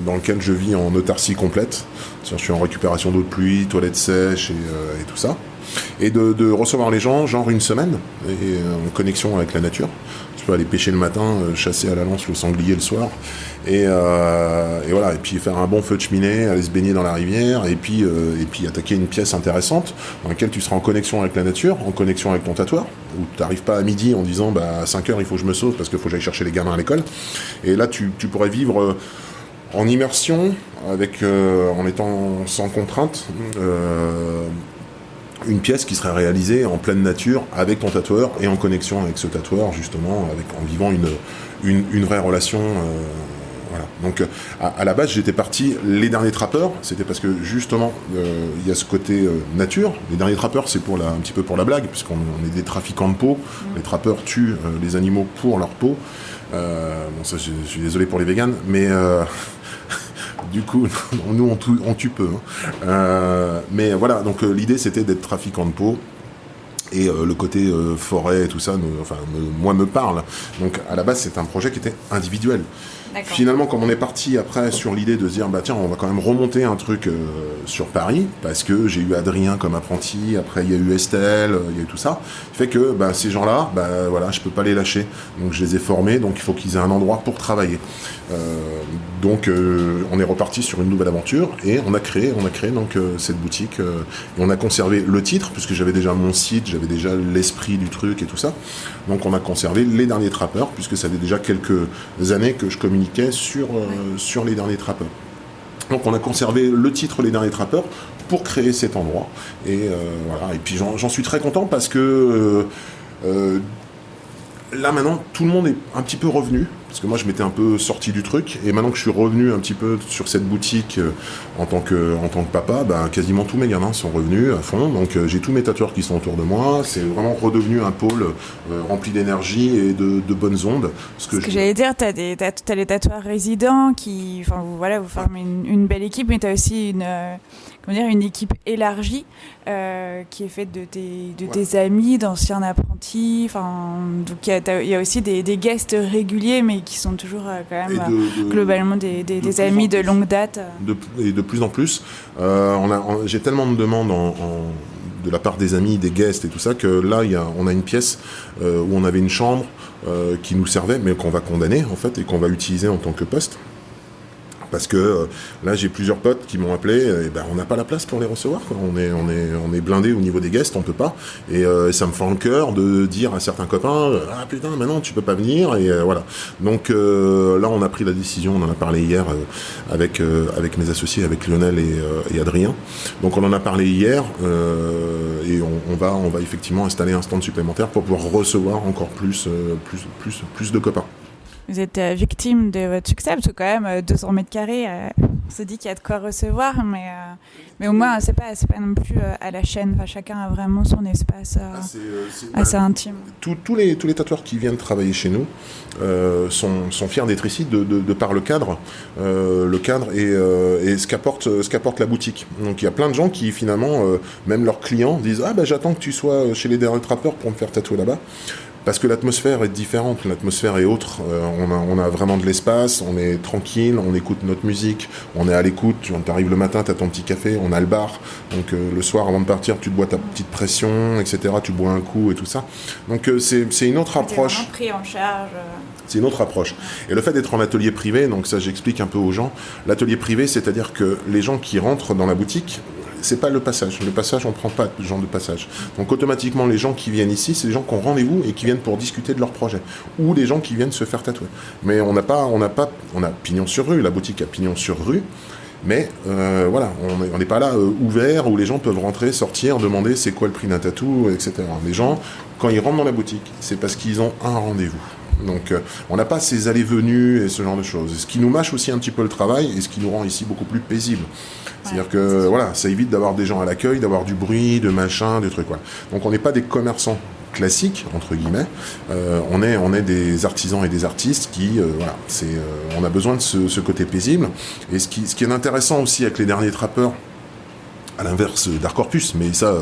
dans lequel je vis en autarcie complète. C'est-à-dire, je suis en récupération d'eau de pluie, toilettes sèches et tout ça. Et de recevoir les gens, genre une semaine, et en connexion avec la nature. Tu peux aller pêcher le matin, chasser à la lance le sanglier le soir, et voilà, et puis faire un bon feu de cheminée, aller se baigner dans la rivière, et puis attaquer une pièce intéressante dans laquelle tu seras en connexion avec la nature, en connexion avec ton tatoueur, où tu n'arrives pas à midi en disant à 5h il faut que je me sauve parce qu'il faut que j'aille chercher les gamins à l'école. Et là tu pourrais vivre en immersion, en étant sans contrainte, une pièce qui serait réalisée en pleine nature avec ton tatoueur et en connexion avec ce tatoueur, justement, en vivant une vraie relation. Voilà. Donc à la base j'étais parti les derniers trappeurs, c'était parce que justement il y a ce côté nature. Les derniers trappeurs c'est un petit peu pour la blague, puisqu'on est des trafiquants de peau. Les trappeurs tuent les animaux pour leur peau. Bon ça je suis désolé pour les véganes, mais du coup, nous on tue peu. Mais voilà, donc l'idée c'était d'être trafiquant de peau. Et le côté forêt et tout ça, moi me parle. Donc à la base c'est un projet qui était individuel. D'accord. Finalement, comme on est parti après sur l'idée de se dire tiens, on va quand même remonter un truc sur Paris, parce que j'ai eu Adrien comme apprenti, après il y a eu Estelle, il y a eu tout ça, fait que ces gens-là, voilà, je peux pas les lâcher, donc je les ai formés, donc il faut qu'ils aient un endroit pour travailler. Donc on est reparti sur une nouvelle aventure et on a créé donc cette boutique, et on a conservé le titre, puisque j'avais déjà mon site, j'avais déjà l'esprit du truc et tout ça, donc on a conservé les derniers trappeurs, puisque ça fait déjà quelques années que je communiquais sur les derniers trappeurs. Donc on a conservé le titre Les Derniers Trappeurs pour créer cet endroit, et voilà, et puis j'en suis très content, parce que là maintenant tout le monde est un petit peu revenu, parce que moi je m'étais un peu sorti du truc, et maintenant que je suis revenu un petit peu sur cette boutique en tant que papa, quasiment tous mes gamins sont revenus à fond, donc j'ai tous mes tatoueurs qui sont autour de moi, c'est vraiment redevenu un pôle rempli d'énergie et de bonnes ondes. Ce que j'allais dire, t'as les tatoueurs résidents qui, vous formez une belle équipe, mais t'as aussi une équipe élargie qui est faite de tes amis, d'anciens apprentis, donc il y a aussi des guests réguliers, mais qui sont toujours quand même globalement des amis de longue date. Et de plus en plus, j'ai tellement de demandes de la part des amis, des guests et tout ça, que là on a une pièce où on avait une chambre qui nous servait, mais qu'on va condamner en fait, et qu'on va utiliser en tant que poste. Parce que là j'ai plusieurs potes qui m'ont appelé, et on n'a pas la place pour les recevoir, quoi. On est blindé au niveau des guests, on peut pas, et ça me fend le cœur de dire à certains copains ah putain maintenant tu peux pas venir, et voilà. Donc là on a pris la décision, on en a parlé hier avec mes associés, avec Lionel et Adrien. Donc on en a parlé hier, et on va effectivement installer un stand supplémentaire pour pouvoir recevoir encore plus de copains. Vous êtes victime de votre succès, parce que quand même 200 mètres carrés, on se dit qu'il y a de quoi recevoir, mais au moins c'est pas non plus à la chaîne. Chacun a vraiment son espace assez intime. Tous les tatoueurs qui viennent travailler chez nous sont fiers d'être ici de par le cadre et ce qu'apporte la boutique. Donc il y a plein de gens qui finalement, même leurs clients, disent j'attends que tu sois chez les derniers trappeurs pour me faire tatouer là-bas. Parce que l'atmosphère est différente, l'atmosphère est autre, on a vraiment de l'espace, on est tranquille, on écoute notre musique, on est à l'écoute, tu arrives le matin, tu as ton petit café, on a le bar, donc le soir avant de partir tu te bois ta petite pression, etc., tu bois un coup et tout ça. Donc c'est une autre approche. C'est vraiment pris en charge. C'est une autre approche. Et le fait d'être en atelier privé, donc ça j'explique un peu aux gens, l'atelier privé c'est-à-dire que les gens qui rentrent dans la boutique, c'est pas le passage. Le passage, on prend pas de gens de passage. Donc automatiquement, les gens qui viennent ici, c'est les gens qui ont rendez-vous et qui viennent pour discuter de leur projet. Ou les gens qui viennent se faire tatouer. Mais on a pignon sur rue, la boutique a pignon sur rue. Mais voilà, on n'est pas là ouvert où les gens peuvent rentrer, sortir, demander c'est quoi le prix d'un tatou, etc. Les gens, quand ils rentrent dans la boutique, c'est parce qu'ils ont un rendez-vous. Donc on n'a pas ces allées-venues et ce genre de choses. Ce qui nous mâche aussi un petit peu le travail et ce qui nous rend ici beaucoup plus paisible. C'est-à-dire que voilà, ça évite d'avoir des gens à l'accueil, d'avoir du bruit, de machin, des trucs. Voilà. Donc on n'est pas des commerçants classiques, entre guillemets. On est des artisans et des artistes qui, voilà, on a besoin de ce côté paisible. Et ce qui est intéressant aussi avec les derniers trappeurs, à l'inverse d'Arcorpus, mais ça,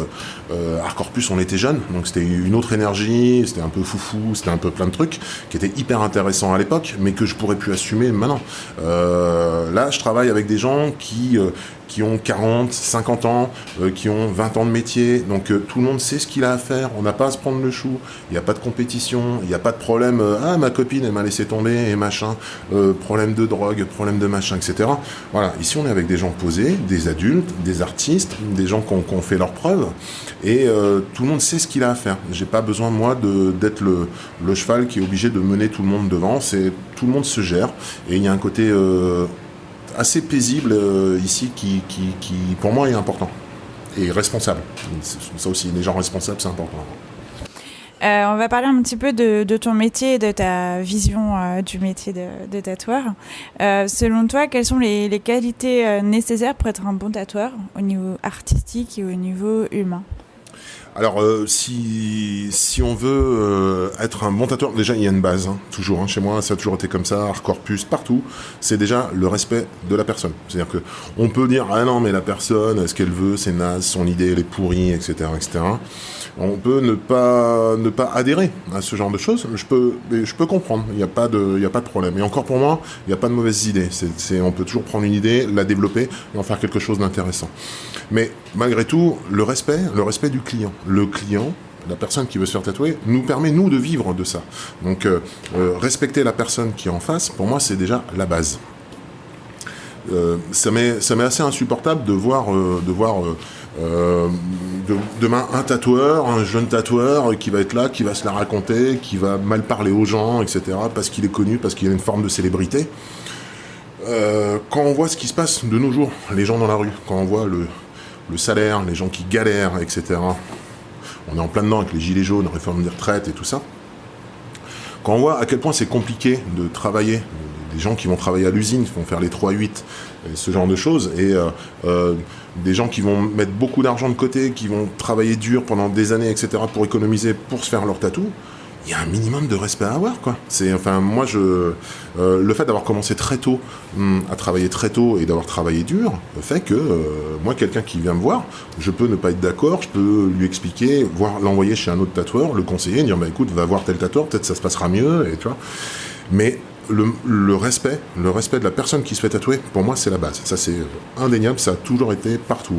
Arcorpus, on était jeunes, donc c'était une autre énergie, c'était un peu foufou, c'était un peu plein de trucs, qui étaient hyper intéressants à l'époque, mais que je pourrais plus assumer maintenant. Là, je travaille avec des gens qui qui ont 40, 50 ans, qui ont 20 ans de métier. Donc tout le monde sait ce qu'il a à faire. On n'a pas à se prendre le chou. Il n'y a pas de compétition. Il n'y a pas de problème. Ah, ma copine, elle m'a laissé tomber et machin. Problème de drogue, problème de machin, etc. Voilà. Ici, on est avec des gens posés, des adultes, des artistes, des gens qui ont fait leurs preuves. Et tout le monde sait ce qu'il a à faire. J'ai pas besoin, moi, d'être le cheval qui est obligé de mener tout le monde devant. Tout le monde se gère. Et il y a un côté assez paisible ici qui, pour moi, est important. Et responsable. Ça aussi, les gens responsables, c'est important. On va parler un petit peu de ton métier et de ta vision du métier de tatoueur. Selon toi, quelles sont les qualités nécessaires pour être un bon tatoueur au niveau artistique et au niveau humain ? Alors, si on veut être un bon tatoueur, déjà il y a une base, toujours. Chez moi, ça a toujours été comme ça, Artcorpus, partout. C'est déjà le respect de la personne. C'est-à-dire que on peut dire ah non mais la personne, ce qu'elle veut, c'est naze, son idée elle est pourrie, etc., etc. On peut ne pas adhérer à ce genre de choses. Je peux comprendre. Il y a pas de problème. Et encore pour moi, il n'y a pas de mauvaises idées. On peut toujours prendre une idée, la développer et en faire quelque chose d'intéressant. Mais malgré tout, le respect du client. Le client, la personne qui veut se faire tatouer, nous permet, nous, de vivre de ça. Donc, respecter la personne qui est en face, pour moi, c'est déjà la base. Ça m'est assez insupportable de voir demain un tatoueur, un jeune tatoueur qui va être là, qui va se la raconter, qui va mal parler aux gens, etc., parce qu'il est connu, parce qu'il a une forme de célébrité. Quand on voit ce qui se passe de nos jours, les gens dans la rue, quand on voit le salaire, les gens qui galèrent, etc., on est en plein dedans avec les gilets jaunes, réforme des retraites et tout ça. Quand on voit à quel point c'est compliqué de travailler, des gens qui vont travailler à l'usine, qui vont faire les 3-8, ce genre de choses, et des gens qui vont mettre beaucoup d'argent de côté, qui vont travailler dur pendant des années, etc., pour économiser, pour se faire leur tatou, il y a un minimum de respect à avoir, quoi. Moi, le fait d'avoir commencé très tôt, à travailler très tôt et d'avoir travaillé dur, fait que, moi, quelqu'un qui vient me voir, je peux ne pas être d'accord, je peux lui expliquer, l'envoyer chez un autre tatoueur, le conseiller, dire, écoute, va voir tel tatoueur, peut-être ça se passera mieux, et tu vois. Mais le respect de la personne qui se fait tatouer, pour moi, c'est la base. Ça, c'est indéniable, ça a toujours été partout.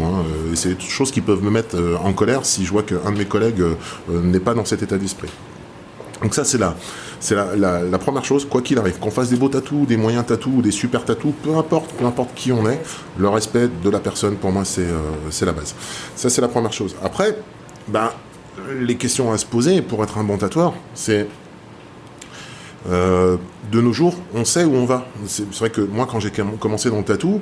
Et c'est des choses qui peuvent me mettre en colère si je vois qu'un de mes collègues n'est pas dans cet état d'esprit. Donc ça, c'est la première chose, quoi qu'il arrive. Qu'on fasse des beaux tatous, des moyens tatous, des super tatous, peu importe qui on est, le respect de la personne, pour moi, c'est la base. Ça, c'est la première chose. Après, les questions à se poser pour être un bon tatoueur, c'est... de nos jours, on sait où on va. C'est vrai que moi, quand j'ai commencé dans le tatou,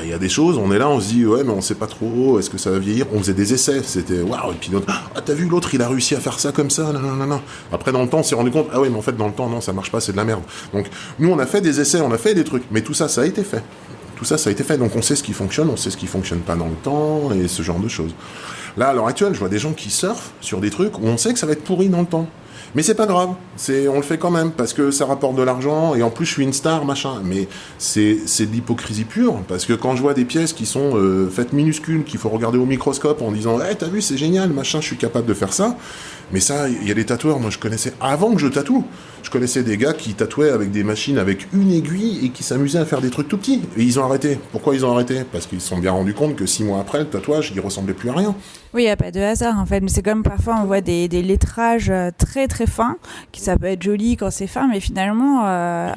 il y a des choses, on est là, on se dit, ouais, mais on sait pas trop, est-ce que ça va vieillir ? On faisait des essais, c'était, waouh, et puis l'autre, ah, t'as vu, l'autre, il a réussi à faire ça comme ça, non. Après, dans le temps, on s'est rendu compte, ah ouais, mais en fait, dans le temps, non, ça marche pas, c'est de la merde. Donc, nous, on a fait des essais, on a fait des trucs, mais tout ça, ça a été fait. Donc, on sait ce qui fonctionne, on sait ce qui fonctionne pas dans le temps, et ce genre de choses. Là, à l'heure actuelle, je vois des gens qui surfent sur des trucs où on sait que ça va être pourri dans le temps. Mais c'est pas grave, on le fait quand même, parce que ça rapporte de l'argent, et en plus je suis une star, machin. Mais c'est de l'hypocrisie pure, parce que quand je vois des pièces qui sont faites minuscules, qu'il faut regarder au microscope en disant hey, « t'as vu, c'est génial, machin, je suis capable de faire ça », mais ça, il y a des tatoueurs, moi je connaissais, avant que je tatoue, je connaissais des gars qui tatouaient avec des machines avec une aiguille, et qui s'amusaient à faire des trucs tout petits. Et ils ont arrêté. Pourquoi ils ont arrêté ? Parce qu'ils se sont bien rendus compte que 6 mois après, le tatouage, il ressemblait plus à rien. Oui, il n'y a pas de hasard en fait, mais c'est comme parfois on voit des lettrages très très fins, qui ça peut être joli quand c'est fin, mais finalement...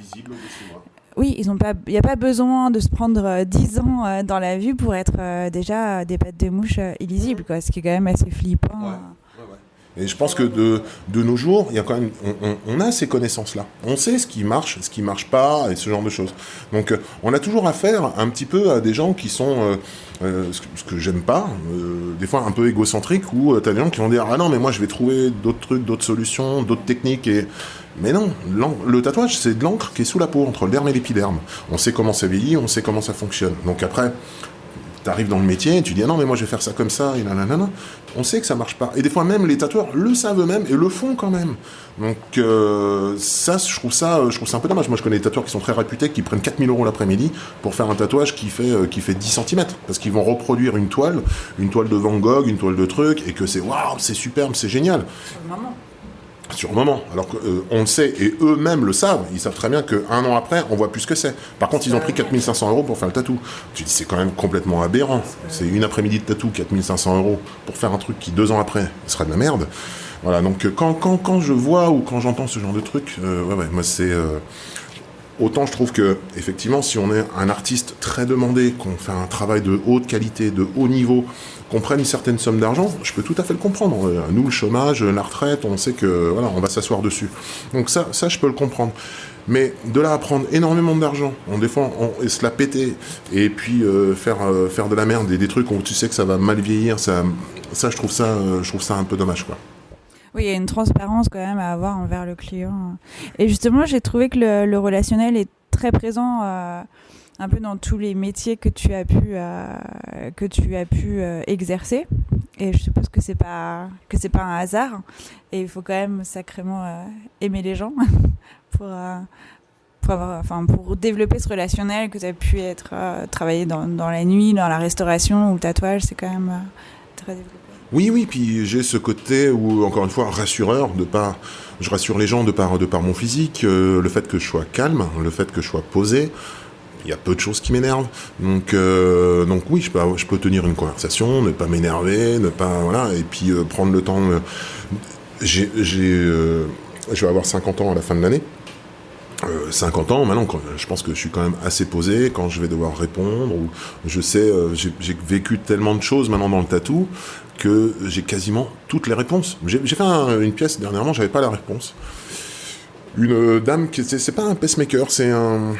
Oui, il n'y a pas besoin de se prendre 10 ans dans la vue pour être déjà des pattes de mouche illisibles, quoi, ce qui est quand même assez flippant. Ouais. Et je pense que de nos jours, il y a quand même, on a ces connaissances-là. On sait ce qui marche pas, et ce genre de choses. Donc, on a toujours affaire un petit peu à des gens qui sont, ce que j'aime pas, des fois un peu égocentriques, où t'as des gens qui vont dire ah non mais moi je vais trouver d'autres trucs, d'autres solutions, d'autres techniques mais non, le tatouage c'est de l'encre qui est sous la peau, entre le derme et l'épiderme. On sait comment ça vieillit, on sait comment ça fonctionne. Donc après, t'arrives dans le métier et tu dis ah non mais moi je vais faire ça comme ça et nanana. On sait que ça marche pas. Et des fois même les tatoueurs le savent eux-mêmes et le font quand même. Donc ça, je trouve ça un peu dommage. Moi je connais des tatoueurs qui sont très réputés, qui prennent 4 000 € l'après-midi pour faire un tatouage qui fait 10 cm. Parce qu'ils vont reproduire une toile de Van Gogh, une toile de truc, et que c'est waouh, c'est superbe, c'est génial. sur le moment. Alors qu'on le sait, et eux-mêmes le savent. Ils savent très bien qu'un an après, on voit plus ce que c'est. Par contre, ils ont pris 4 500 € pour faire le tatou. Tu dis, c'est quand même complètement aberrant. C'est une après-midi de tatou, 4 500 € pour faire un truc qui, 2 ans après, sera de la merde. Voilà, donc quand je vois ou quand j'entends ce genre de truc, moi c'est... autant je trouve que, effectivement, si on est un artiste très demandé, qu'on fait un travail de haute qualité, de haut niveau, qu'on prenne une certaine somme d'argent, je peux tout à fait le comprendre. Nous, le chômage, la retraite, on sait que voilà, on va s'asseoir dessus. Donc ça, je peux le comprendre. Mais de là à prendre énormément d'argent, et se la péter, et puis faire de la merde et des trucs où tu sais que ça va mal vieillir, ça je trouve ça un peu dommage, quoi. Oui, il y a une transparence quand même à avoir envers le client. Et justement, j'ai trouvé que le relationnel est très présent un peu dans tous les métiers que tu as pu exercer. Et je suppose que c'est pas un hasard. Et il faut quand même sacrément aimer les gens pour développer ce relationnel que tu as pu travailler dans la nuit, dans la restauration ou le tatouage. C'est quand même très développé. Oui, puis j'ai ce côté où, encore une fois, rassureur, je rassure les gens de par mon physique, le fait que je sois calme, le fait que je sois posé, il y a peu de choses qui m'énervent. Donc oui, je peux tenir une conversation, ne pas m'énerver, et puis prendre le temps. Je vais avoir 50 ans à la fin de l'année. 50 ans, maintenant, je pense que je suis quand même assez posé quand je vais devoir répondre, ou je sais, j'ai vécu tellement de choses maintenant dans le tatou que j'ai quasiment toutes les réponses. J'ai fait une pièce dernièrement, j'avais pas la réponse. Une dame, c'est pas un pacemaker, c'est un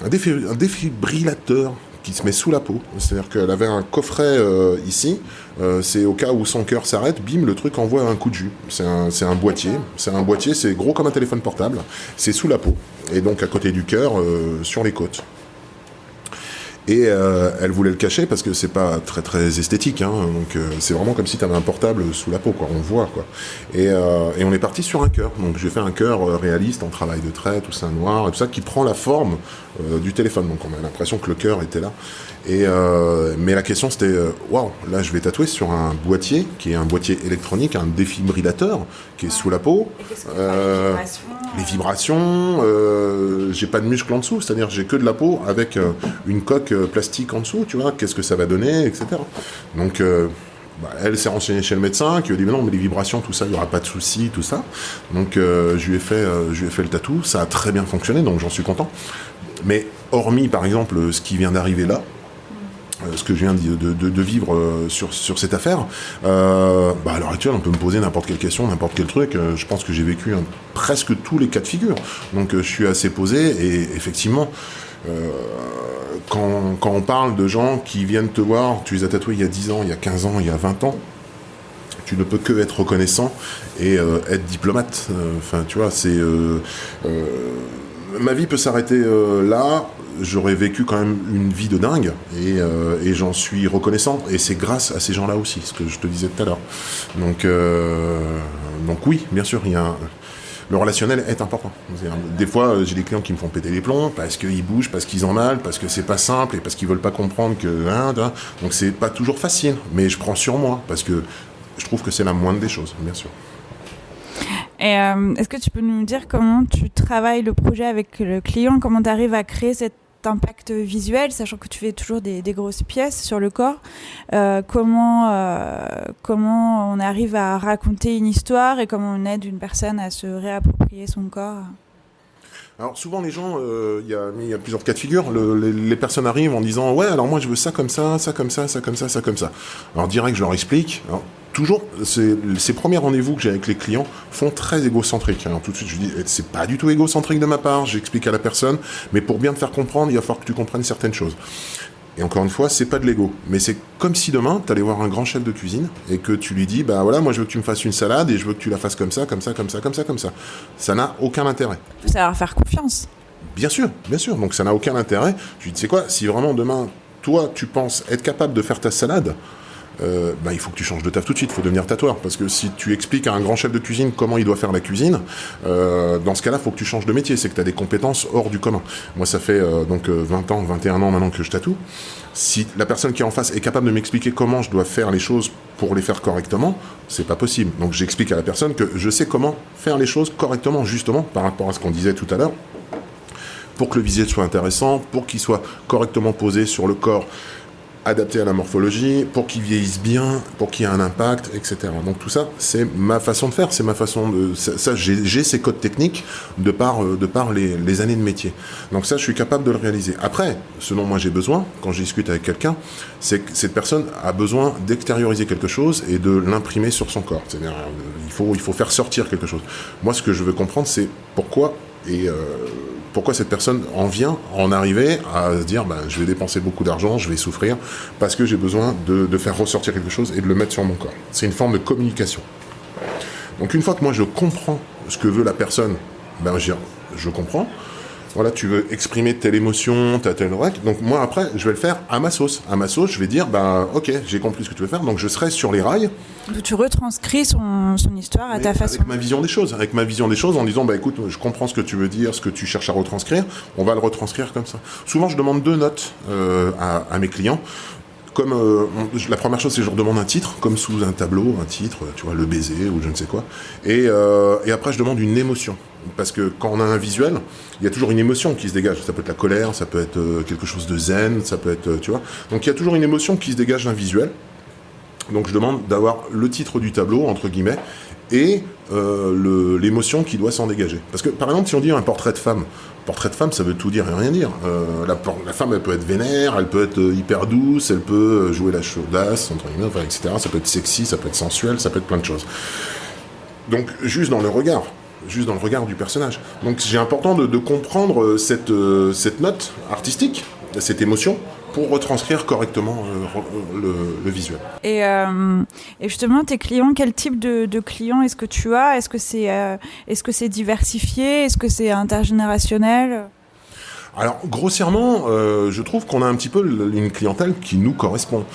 défibrillateur qui se met sous la peau. C'est-à-dire qu'elle avait un coffret ici, c'est au cas où son cœur s'arrête, bim, le truc envoie un coup de jus. C'est un boîtier, c'est gros comme un téléphone portable, c'est sous la peau, et donc à côté du cœur, sur les côtes. Et elle voulait le cacher parce que c'est pas très très esthétique, hein, donc c'est vraiment comme si tu avais un portable sous la peau, quoi, on voit, quoi. Et on est parti sur un cœur, donc j'ai fait un cœur réaliste en travail de trait, tout ça noir, et tout ça, qui prend la forme du téléphone, donc on a l'impression que le cœur était là. Mais la question c'était, waouh, là je vais tatouer sur un boîtier, qui est un boîtier électronique, un défibrillateur, qui est sous la peau. Les vibrations, j'ai pas de muscles en dessous, c'est-à-dire j'ai que de la peau avec une coque plastique en dessous, tu vois, qu'est-ce que ça va donner, etc. Donc elle s'est renseignée chez le médecin qui lui a dit mais non, mais les vibrations, tout ça, il n'y aura pas de souci, tout ça. Donc je lui ai fait le tatou, ça a très bien fonctionné, donc j'en suis content. Mais hormis par exemple ce qui vient d'arriver là, ce que je viens de vivre sur cette affaire, à l'heure actuelle on peut me poser n'importe quelle question, n'importe quel truc, je pense que j'ai vécu presque tous les cas de figure, donc je suis assez posé, et effectivement quand on parle de gens qui viennent te voir, tu les as tatoués il y a 10 ans, il y a 15 ans, il y a 20 ans, tu ne peux que être reconnaissant et être diplomate. Enfin, tu vois, c'est... ma vie peut s'arrêter là. J'aurais vécu quand même une vie de dingue et j'en suis reconnaissant. Et c'est grâce à ces gens-là aussi, ce que je te disais tout à l'heure. Donc oui, bien sûr, le relationnel est important. Des fois, j'ai des clients qui me font péter les plombs parce qu'ils bougent, parce qu'ils ont mal, parce que c'est pas simple et parce qu'ils veulent pas comprendre que... Donc c'est pas toujours facile, mais je prends sur moi parce que je trouve que c'est la moindre des choses, bien sûr. Et est-ce que tu peux nous dire comment tu travailles le projet avec le client, comment tu arrives à créer cet impact visuel, sachant que tu fais toujours des grosses pièces sur le corps, comment on arrive à raconter une histoire et comment on aide une personne à se réapproprier son corps? Alors souvent les gens, il y a plusieurs cas de figure, les personnes arrivent en disant « Ouais, alors moi je veux ça comme ça, ça comme ça, ça comme ça, ça comme ça ». Alors direct je leur explique. Alors, toujours, ces premiers rendez-vous que j'ai avec les clients font très égocentriques. Alors tout de suite, je dis, c'est pas du tout égocentrique de ma part, j'explique à la personne, mais pour bien te faire comprendre, il va falloir que tu comprennes certaines choses. Et encore une fois, c'est pas de l'ego, mais c'est comme si demain, tu allais voir un grand chef de cuisine et que tu lui dis, bah voilà, moi je veux que tu me fasses une salade et je veux que tu la fasses comme ça, comme ça, comme ça, comme ça, comme ça. Ça n'a aucun intérêt. Il faut savoir faire confiance. Bien sûr, donc ça n'a aucun intérêt. Je lui dis, tu sais quoi, si vraiment demain, toi, tu penses être capable de faire ta salade, il faut que tu changes de taf tout de suite, il faut devenir tatoueur. Parce que si tu expliques à un grand chef de cuisine comment il doit faire la cuisine, dans ce cas-là, il faut que tu changes de métier. C'est que tu as des compétences hors du commun. Moi, ça fait 20 ans, 21 ans maintenant que je tatoue. Si la personne qui est en face est capable de m'expliquer comment je dois faire les choses pour les faire correctement, c'est pas possible. Donc j'explique à la personne que je sais comment faire les choses correctement, justement, par rapport à ce qu'on disait tout à l'heure, pour que le visuel soit intéressant, pour qu'il soit correctement posé sur le corps, adapté à la morphologie, pour qu'il vieillisse bien, pour qu'il y ait un impact, etc. Donc tout ça, c'est ma façon de faire, c'est ma façon de... Ça, j'ai ces codes techniques de par les années de métier. Donc ça, je suis capable de le réaliser. Après, ce dont moi j'ai besoin, quand je discute avec quelqu'un, c'est que cette personne a besoin d'extérioriser quelque chose et de l'imprimer sur son corps. C'est-à-dire, il faut faire sortir quelque chose. Moi, ce que je veux comprendre, c'est pourquoi cette personne en arriver à se dire je vais dépenser beaucoup d'argent, je vais souffrir, parce que j'ai besoin de faire ressortir quelque chose et de le mettre sur mon corps. C'est une forme de communication. Donc une fois que moi je comprends ce que veut la personne, je comprends. Voilà, tu veux exprimer telle émotion, telle règle. Donc moi après, je vais le faire à ma sauce. À ma sauce, je vais dire, ok, j'ai compris ce que tu veux faire, donc je serai sur les rails. Donc tu retranscris son histoire à ta façon. Avec ma vision des choses, en disant, écoute, je comprends ce que tu veux dire, ce que tu cherches à retranscrire, on va le retranscrire comme ça. Souvent, je demande 2 notes à mes clients. Comme la première chose, c'est que je leur demande un titre, comme sous un tableau, un titre, tu vois, le baiser ou je ne sais quoi. Et après, je demande une émotion. Parce que quand on a un visuel, il y a toujours une émotion qui se dégage. Ça peut être la colère, ça peut être quelque chose de zen, ça peut être, tu vois. Donc il y a toujours une émotion qui se dégage d'un visuel. Donc je demande d'avoir le titre du tableau, entre guillemets, et l'émotion qui doit s'en dégager. Parce que, par exemple, si on dit un portrait de femme, ça veut tout dire et rien dire. La femme, elle peut être vénère, elle peut être hyper douce, elle peut jouer la chaudasse, entre guillemets, etc. Ça peut être sexy, ça peut être sensuel, ça peut être plein de choses. Donc, juste dans le regard du personnage. Donc, c'est important de comprendre cette note artistique, cette émotion, pour retranscrire correctement le visuel. Et justement, tes clients, quel type de clients est-ce que tu as ? Est-ce que c'est diversifié ? Est-ce que c'est intergénérationnel ? Alors, grossièrement, je trouve qu'on a un petit peu une clientèle qui nous correspond.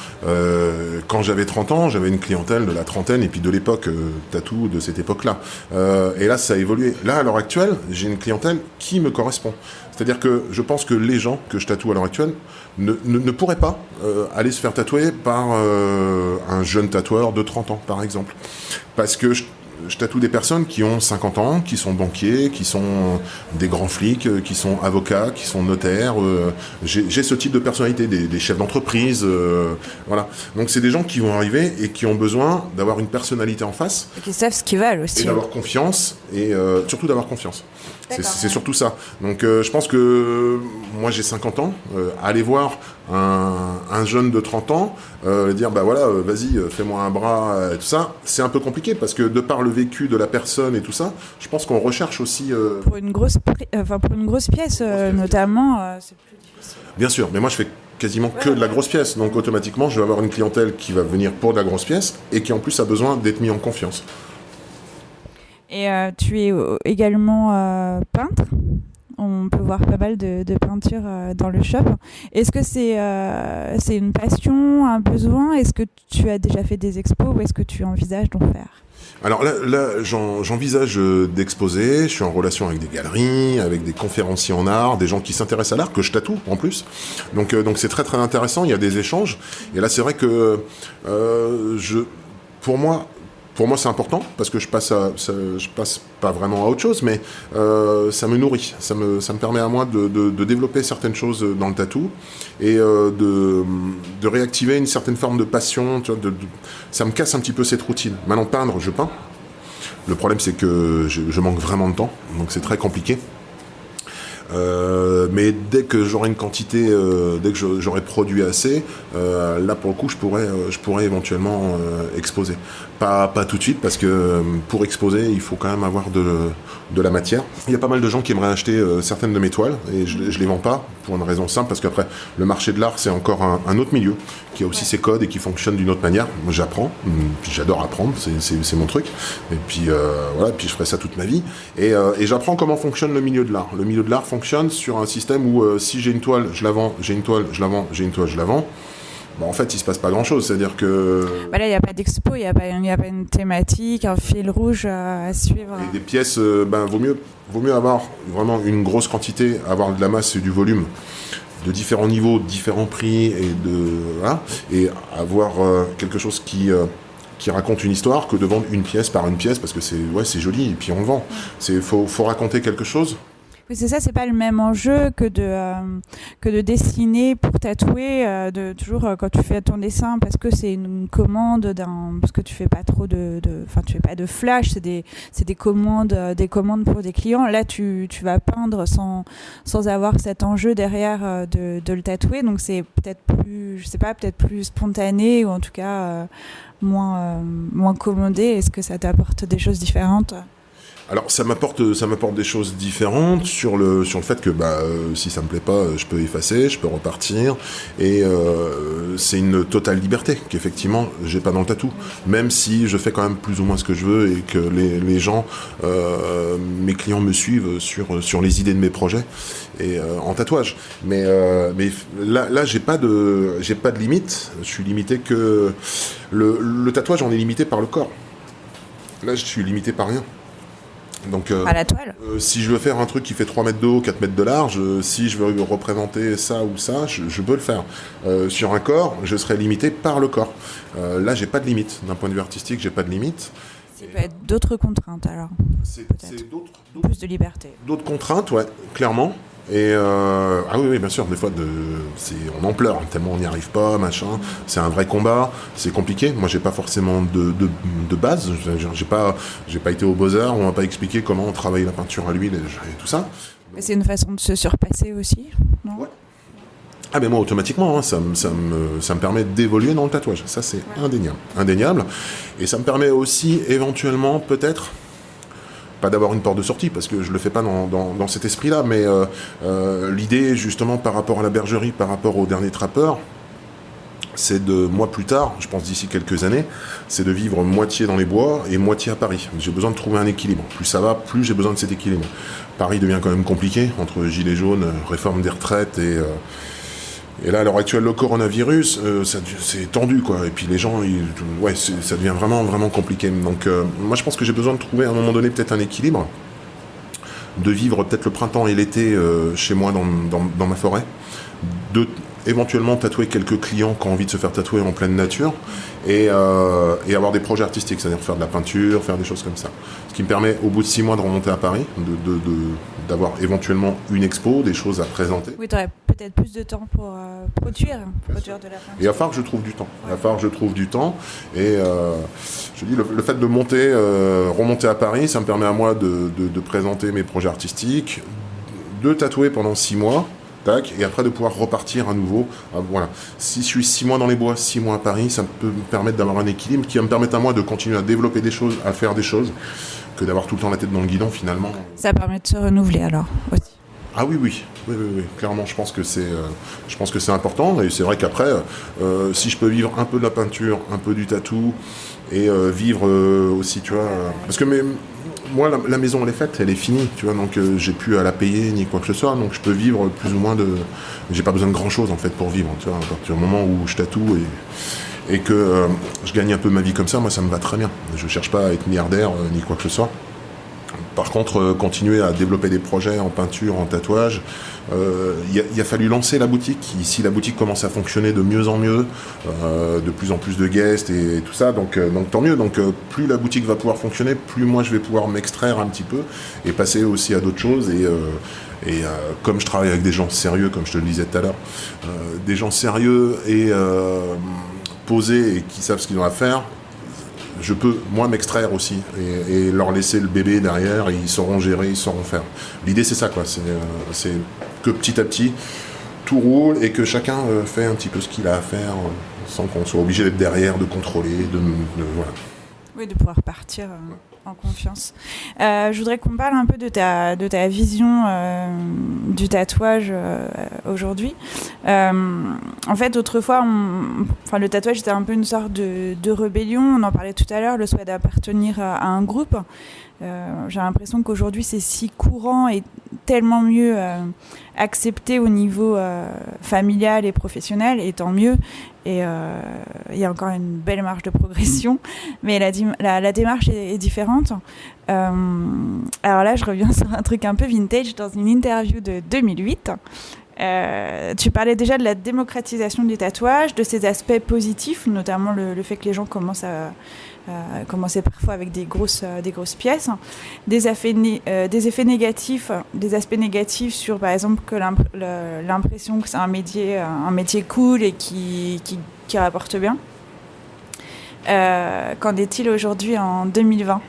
Quand j'avais 30 ans, j'avais une clientèle de la trentaine et puis de l'époque tatou de cette époque-là. Et là, ça a évolué. Là, à l'heure actuelle, j'ai une clientèle qui me correspond. C'est-à-dire que je pense que les gens que je tatoue à l'heure actuelle ne pourraient pas aller se faire tatouer par un jeune tatoueur de 30 ans, par exemple. Parce que je tatoue des personnes qui ont 50 ans, qui sont banquiers, qui sont des grands flics, qui sont avocats, qui sont notaires. J'ai ce type de personnalité, des chefs d'entreprise. Voilà. Donc c'est des gens qui vont arriver et qui ont besoin d'avoir une personnalité en face. Et qui savent ce qu'ils veulent aussi. Et d'avoir confiance, et surtout d'avoir confiance. C'est surtout ça. Donc je pense que moi j'ai 50 ans, aller voir un jeune de 30 ans, dire vas-y, fais-moi un bras, et tout ça, c'est un peu compliqué parce que de par le vécu de la personne et tout ça, je pense qu'on recherche aussi... Pour une grosse pièce, notamment, c'est plus difficile. Bien sûr, mais moi je fais quasiment que de la grosse pièce, donc automatiquement je vais avoir une clientèle qui va venir pour de la grosse pièce et qui en plus a besoin d'être mis en confiance. Et tu es également peintre. On peut voir pas mal de peintures dans le shop. Est-ce que c'est une passion, un besoin ? Est-ce que tu as déjà fait des expos ou est-ce que tu envisages d'en faire ? Alors là j'envisage d'exposer, je suis en relation avec des galeries, avec des conférenciers en art, des gens qui s'intéressent à l'art, que je tatoue en plus. Donc c'est très très intéressant, il y a des échanges. Et là c'est vrai que pour moi c'est important parce que je passe pas vraiment à autre chose, mais ça me nourrit, ça me permet à moi de développer certaines choses dans le tatou et de réactiver une certaine forme de passion. Tu vois, ça me casse un petit peu cette routine. Maintenant peindre, je peins. Le problème c'est que je manque vraiment de temps, donc c'est très compliqué. Mais dès que j'aurai une quantité, dès que j'aurai produit assez, là pour le coup je pourrais éventuellement exposer. Pas tout de suite parce que pour exposer il faut quand même avoir de la matière. Il y a pas mal de gens qui aimeraient acheter certaines de mes toiles et je les vends pas pour une raison simple parce qu'après le marché de l'art c'est encore un autre milieu qui a aussi ses codes et qui fonctionne d'une autre manière. Moi j'apprends, j'adore apprendre, c'est mon truc et puis voilà, puis je ferai ça toute ma vie et j'apprends comment fonctionne le milieu de l'art. Le milieu de l'art fonctionne sur un système où si j'ai une toile, je la vends, j'ai une toile, je la vends, j'ai une toile, je la vends. en fait, il se passe pas grand-chose. C'est-à-dire que... Là, il n'y a pas d'expo, il n'y a pas une thématique, un fil rouge à suivre. Et des pièces, vaut mieux avoir vraiment une grosse quantité, avoir de la masse et du volume, de différents niveaux, différents prix, et avoir quelque chose qui raconte une histoire que de vendre une pièce par une pièce, parce que c'est joli, et puis on le vend. Faut raconter quelque chose. Oui, c'est ça, c'est pas le même enjeu que de dessiner pour tatouer, toujours quand tu fais ton dessin, parce que c'est une commande parce que tu fais pas trop tu fais pas de flash, c'est des commandes pour des clients. Là, tu vas peindre sans avoir cet enjeu derrière de le tatouer, donc c'est peut-être plus, je sais pas, peut-être plus spontané, ou en tout cas moins commandé. Est-ce que ça t'apporte des choses différentes? Alors ça m'apporte des choses différentes sur le fait que si ça me plaît pas, je peux effacer, je peux repartir, et c'est une totale liberté qu'effectivement j'ai pas dans le tatou, même si je fais quand même plus ou moins ce que je veux, et que les gens, mes clients me suivent sur les idées de mes projets et en tatouage. Mais là j'ai pas de limite. Je suis limité que le tatouage, on est limité par le corps. Là je suis limité par rien. Donc, à la toile. Si je veux faire un truc qui fait 3 mètres de haut, 4 mètres de large, si je veux représenter ça ou ça, je peux le faire. Sur un corps, je serai limité par le corps. Là, j'ai pas de limite. D'un point de vue artistique, j'ai pas de limite. Ça peut être d'autres contraintes alors. C'est plus de liberté. D'autres contraintes, ouais, clairement. Et oui, bien sûr, des fois on en pleure tellement on n'y arrive pas, machin. C'est un vrai combat, c'est compliqué. Moi, j'ai pas forcément de base. J'ai pas été aux Beaux-Arts, on m'a pas expliqué comment on travaille la peinture à l'huile et tout ça. Mais c'est une façon de se surpasser aussi, non? Ouais. Ah mais moi automatiquement, ça me permet d'évoluer dans le tatouage. Ça c'est indéniable. Et ça me permet aussi éventuellement peut-être pas d'avoir une porte de sortie, parce que je le fais pas dans cet esprit-là, mais l'idée, justement, par rapport à la bergerie, par rapport au dernier trappeur, c'est moi plus tard, je pense d'ici quelques années, c'est de vivre moitié dans les bois et moitié à Paris. J'ai besoin de trouver un équilibre. Plus ça va, plus j'ai besoin de cet équilibre. Paris devient quand même compliqué, entre gilets jaunes, réforme des retraites et là, à l'heure actuelle, le coronavirus, c'est tendu, quoi. Et puis les gens, ça devient vraiment, vraiment compliqué. Donc, moi, je pense que j'ai besoin de trouver à un moment donné peut-être un équilibre, de vivre peut-être le printemps et l'été chez moi dans ma forêt, de éventuellement tatouer quelques clients qui ont envie de se faire tatouer en pleine nature, et avoir des projets artistiques, c'est-à-dire faire de la peinture, faire des choses comme ça. Ce qui me permet, au bout de 6 mois, de remonter à Paris, d'avoir éventuellement une expo, des choses à présenter. Oui, tu aurais peut-être plus de temps pour produire de la peinture. Et il va falloir que je trouve du temps. Il va falloir que je trouve du temps. Et je dis, le fait de remonter à Paris, ça me permet à moi de présenter mes projets artistiques, de tatouer pendant 6 mois, et après de pouvoir repartir à nouveau. Voilà. Si je suis 6 mois dans les bois, 6 mois à Paris, ça peut me permettre d'avoir un équilibre qui va me permettre à moi de continuer à développer des choses, à faire des choses, que d'avoir tout le temps la tête dans le guidon finalement. Ça permet de se renouveler alors aussi. Ah oui. Clairement, je pense que c'est important. Et c'est vrai qu'après, si je peux vivre un peu de la peinture, un peu du tatou, et vivre aussi, tu vois, parce que moi, la maison, elle est faite, elle est finie, tu vois, donc j'ai plus à la payer ni quoi que ce soit, donc je peux vivre plus ou moins j'ai pas besoin de grand chose en fait pour vivre, tu vois, à partir du moment où je tatoue et que je gagne un peu ma vie comme ça, moi ça me va très bien. Je cherche pas à être milliardaire ni quoi que ce soit. Par contre, continuer à développer des projets en peinture, en tatouage, il a fallu lancer la boutique. Ici, la boutique commence à fonctionner de mieux en mieux, de plus en plus de guests et tout ça, donc tant mieux. Donc plus la boutique va pouvoir fonctionner, plus moi je vais pouvoir m'extraire un petit peu et passer aussi à d'autres choses. Et comme je travaille avec des gens sérieux, comme je te le disais tout à l'heure, des gens sérieux et posés et qui savent ce qu'ils ont à faire, je peux, moi, m'extraire aussi et leur laisser le bébé derrière, et ils sauront gérer, ils sauront faire. L'idée, c'est ça, quoi. C'est que petit à petit, tout roule et que chacun fait un petit peu ce qu'il a à faire sans qu'on soit obligé d'être derrière, de contrôler, voilà. Oui, de pouvoir partir en confiance. Je voudrais qu'on parle un peu de ta vision du tatouage aujourd'hui. En fait, autrefois, le tatouage était un peu une sorte de rébellion. On en parlait tout à l'heure, le souhait d'appartenir à un groupe. J'ai l'impression qu'aujourd'hui, c'est si courant et tellement mieux accepté au niveau familial et professionnel, et tant mieux. Et il y a encore une belle marge de progression, mais la démarche est différente. Alors là, je reviens sur un truc un peu vintage. Dans une interview de 2008, tu parlais déjà de la démocratisation du tatouage, de ses aspects positifs, notamment le fait que les gens commencent à commencer parfois avec des grosses pièces, des effets négatifs, des aspects négatifs sur, par exemple, que l'impression que c'est un métier cool et qui rapporte bien. Qu'en est-il aujourd'hui en 2020 ?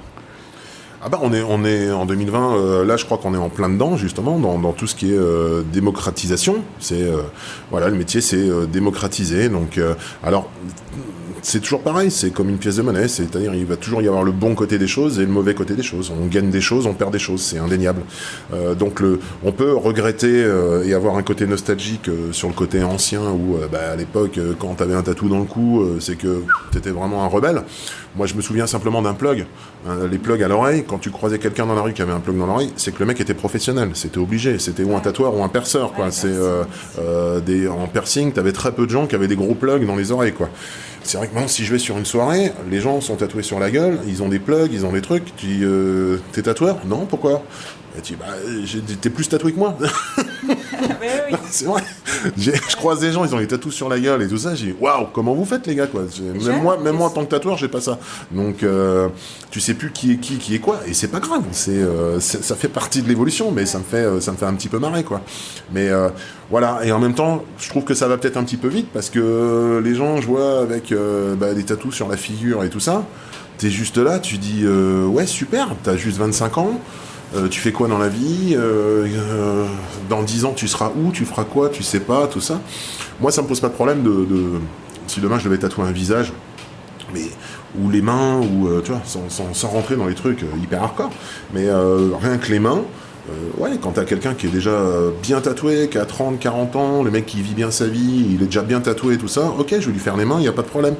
Ah bah on est en 2020, là je crois qu'on est en plein dedans justement dans tout ce qui est démocratisation. C'est le métier c'est démocratisé. Donc alors c'est toujours pareil, c'est comme une pièce de monnaie, c'est-à-dire il va toujours y avoir le bon côté des choses et le mauvais côté des choses. On gagne des choses, on perd des choses, c'est indéniable. Donc on peut regretter et avoir un côté nostalgique sur le côté ancien où à l'époque quand t'avais un tatou dans le cou, c'est que t'étais vraiment un rebelle. Moi je me souviens simplement d'un plug, les plugs à l'oreille. Quand tu croisais quelqu'un dans la rue qui avait un plug dans l'oreille, c'est que le mec était professionnel, c'était obligé, c'était ou un tatoueur ou un perceur quoi. En piercing, t'avais très peu de gens qui avaient des gros plugs dans les oreilles quoi. C'est vrai que maintenant, si je vais sur une soirée, les gens sont tatoués sur la gueule, ils ont des plugs, ils ont des trucs. Tu dis, t'es tatoueur ? Non, pourquoi ? Et tu dis, t'es plus tatoué que moi. Oui. C'est vrai. Je croise des gens, ils ont les tatous sur la gueule et tout ça. J'ai dit, waouh, comment vous faites les gars quoi ? Même moi en tant que tatoueur, j'ai pas ça. Donc, tu sais plus qui est quoi. Et c'est pas grave. Ça fait partie de l'évolution, mais ça me fait un petit peu marrer quoi. Mais voilà. Et en même temps, je trouve que ça va peut-être un petit peu vite parce que les gens, je vois avec des tatous sur la figure et tout ça. T'es juste là, tu dis, ouais super, t'as juste 25 ans. Tu fais quoi dans la vie, dans 10 ans tu seras où, tu feras quoi, tu sais pas, tout ça. Moi ça me pose pas de problème si demain je devais tatouer un visage, ou les mains, ou tu vois, sans rentrer dans les trucs hyper hardcore, mais rien que les mains, quand t'as quelqu'un qui est déjà bien tatoué, qui a 30, 40 ans, le mec qui vit bien sa vie, il est déjà bien tatoué, tout ça, ok, je vais lui faire les mains, il n'y a pas de problème.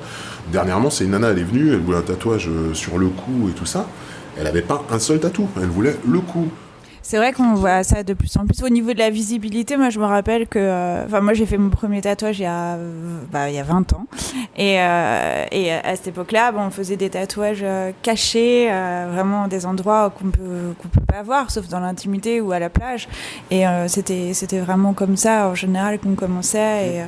Dernièrement, c'est une nana, elle est venue, elle voulait un tatouage sur le cou et tout ça. Elle n'avait pas un seul tatou, elle voulait le cou. C'est vrai qu'on voit ça de plus en plus. Au niveau de la visibilité, moi je me rappelle que... moi j'ai fait mon premier tatouage il y a 20 ans. Et à cette époque-là, on faisait des tatouages cachés, vraiment des endroits qu'on peut pas voir, sauf dans l'intimité ou à la plage. Et c'était vraiment comme ça, en général, qu'on commençait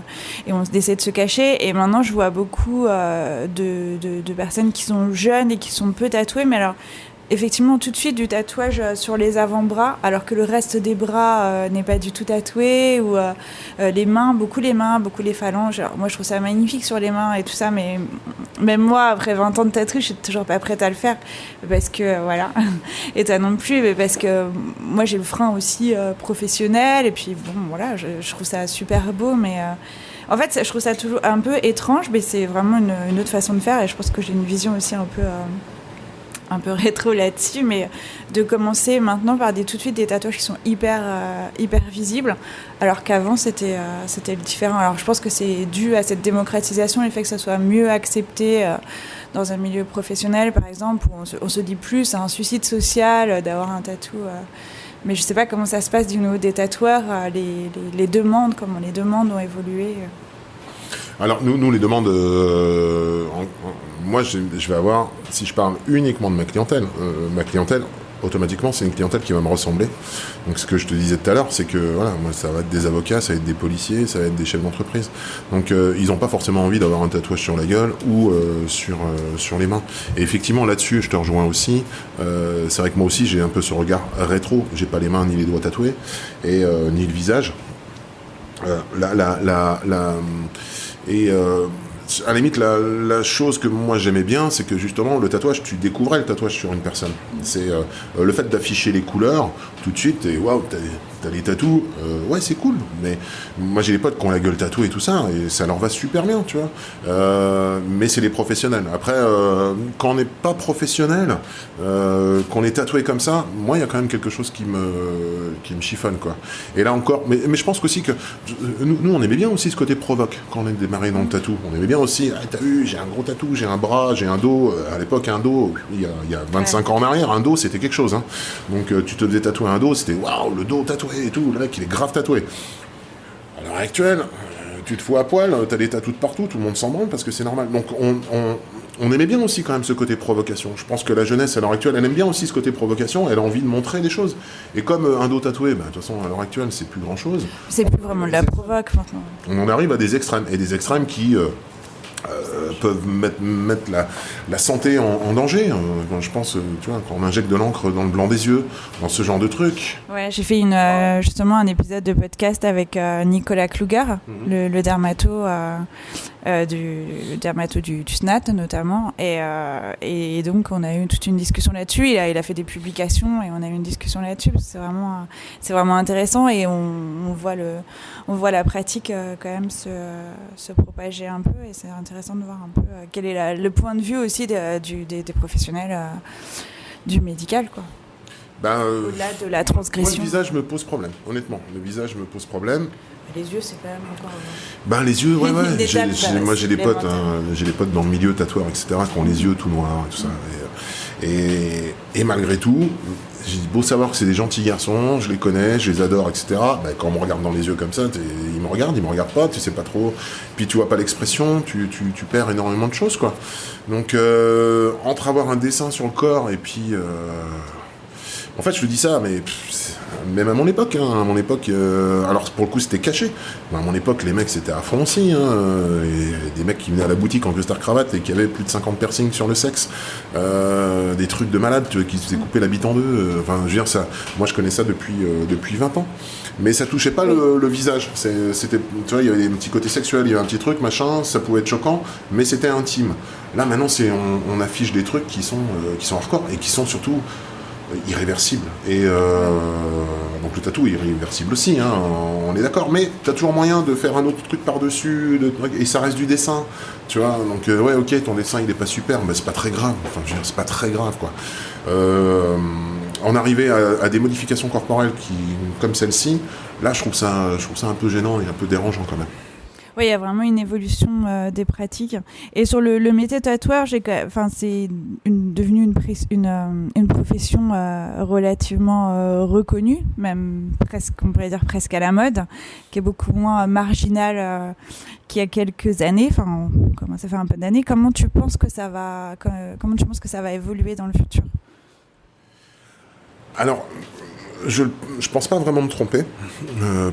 et on essayait de se cacher. Et maintenant, je vois beaucoup de personnes qui sont jeunes et qui sont peu tatouées, mais alors... Effectivement, tout de suite du tatouage sur les avant-bras, alors que le reste des bras n'est pas du tout tatoué, ou les mains, beaucoup les phalanges. Alors, moi, je trouve ça magnifique sur les mains et tout ça, mais même moi, après 20 ans de tatouage, je suis toujours pas prête à le faire, parce que, voilà, et toi non plus, mais parce que moi, j'ai le frein aussi professionnel, et puis, bon, voilà, je trouve ça super beau, mais... En fait, je trouve ça toujours un peu étrange, mais c'est vraiment une autre façon de faire, et je pense que j'ai une vision aussi un peu rétro là-dessus, mais de commencer maintenant par tout de suite des tatouages qui sont hyper visibles, alors qu'avant c'était différent. Alors je pense que c'est dû à cette démocratisation, le fait que ça soit mieux accepté dans un milieu professionnel par exemple, où on se dit plus, c'est un suicide social d'avoir un tatou. Mais je sais pas comment ça se passe du niveau des tatoueurs, les demandes, comment les demandes ont évolué. Alors nous les demandes, moi je vais avoir, si je parle uniquement de ma clientèle, automatiquement c'est une clientèle qui va me ressembler. Donc ce que je te disais tout à l'heure, c'est que voilà, moi ça va être des avocats, ça va être des policiers, ça va être des chefs d'entreprise. Donc ils n'ont pas forcément envie d'avoir un tatouage sur la gueule ou sur les mains. Et effectivement là-dessus, je te rejoins aussi. C'est vrai que moi aussi j'ai un peu ce regard rétro. J'ai pas les mains ni les doigts tatoués et ni le visage. À la limite, la chose que moi j'aimais bien, c'est que justement le tatouage, tu découvrais le tatouage sur une personne. C'est le fait d'afficher les couleurs tout de suite, et waouh, t'as les tatous, ouais, c'est cool, mais moi j'ai des potes qui ont la gueule tatouée et tout ça, et ça leur va super bien, tu vois. Mais c'est les professionnels. Après, quand on n'est pas professionnel, qu'on est tatoué comme ça, moi il y a quand même quelque chose qui me chiffonne, quoi. Et là encore, mais je pense aussi que nous on aimait bien aussi ce côté provoque quand on est démarré dans le tatou. On aimait bien aussi, t'as vu, j'ai un gros tatou, j'ai un bras, j'ai un dos. À l'époque, un dos, il y a 25 ans en arrière, un dos c'était quelque chose, hein. Donc tu te faisais tatouer un dos, c'était waouh, le dos tatoué et tout, le mec il est grave tatoué. À l'heure actuelle, tu te fous à poil, t'as des tatous de partout, tout le monde s'en branle parce que c'est normal. Donc on aimait bien aussi quand même ce côté provocation. Je pense que la jeunesse à l'heure actuelle, elle aime bien aussi ce côté provocation, elle a envie de montrer des choses. Et comme un dos tatoué, de toute façon à l'heure actuelle c'est plus grand chose. C'est plus vraiment de la provoque maintenant. On en arrive à des extrêmes, et des extrêmes qui peuvent mettre la santé en danger. Quand je pense, tu vois, quand on injecte de l'encre dans le blanc des yeux, dans ce genre de truc. Ouais, j'ai fait justement un épisode de podcast avec Nicolas Kluger, le dermato du SNAT notamment, et donc on a eu toute une discussion là-dessus. Il a fait des publications et on a eu une discussion là-dessus. C'est vraiment intéressant, et on voit la pratique quand même se propager un peu, et c'est intéressant de voir un peu quel est le point de vue aussi des professionnels du médical, quoi. Au-delà de la transgression. Moi, le visage me pose problème, honnêtement. Le visage me pose problème. Les yeux, c'est quand même encore... les yeux, ouais. Moi, j'ai des potes dans le milieu tatoueur, etc., qui ont les yeux tout noirs et tout ça. Et malgré tout, j'ai beau savoir que c'est des gentils garçons, je les connais, je les adore, etc. Quand on me regarde dans les yeux comme ça, ils me regardent pas, tu sais pas trop. Puis tu vois pas l'expression, tu perds énormément de choses, quoi. Donc, entre avoir un dessin sur le corps et puis... En fait, je te dis ça, mais même à mon époque, alors pour le coup c'était caché, mais à mon époque les mecs c'était à fond aussi, et des mecs qui venaient à la boutique en costard-cravate et qui avaient plus de 50 piercings sur le sexe, des trucs de malades qui se faisaient couper la bite en deux, enfin je veux dire ça, moi je connais ça depuis 20 ans, mais ça touchait pas le visage, c'était, tu vois, il y avait des petits côtés sexuels, il y avait un petit truc, machin, ça pouvait être choquant, mais c'était intime. Là maintenant on affiche des trucs qui sont hardcore et qui sont surtout irréversible, et donc le tatou est irréversible aussi, hein, on est d'accord, mais t'as toujours moyen de faire un autre truc par-dessus, et ça reste du dessin, tu vois, donc ouais, ok, ton dessin il est pas super, mais c'est pas très grave, enfin je veux dire, c'est pas très grave, quoi. En arriver à des modifications corporelles comme celle-ci, là je trouve ça un peu gênant et un peu dérangeant quand même. Oui, il y a vraiment une évolution des pratiques. Et sur le métier tatoueur, c'est devenu une profession relativement reconnue, même presque, on pourrait dire presque à la mode, qui est beaucoup moins marginale qu'il y a quelques années. Enfin, on commence à faire un peu d'années. Comment tu penses que ça va évoluer dans le futur ? Alors, je pense pas vraiment me tromper,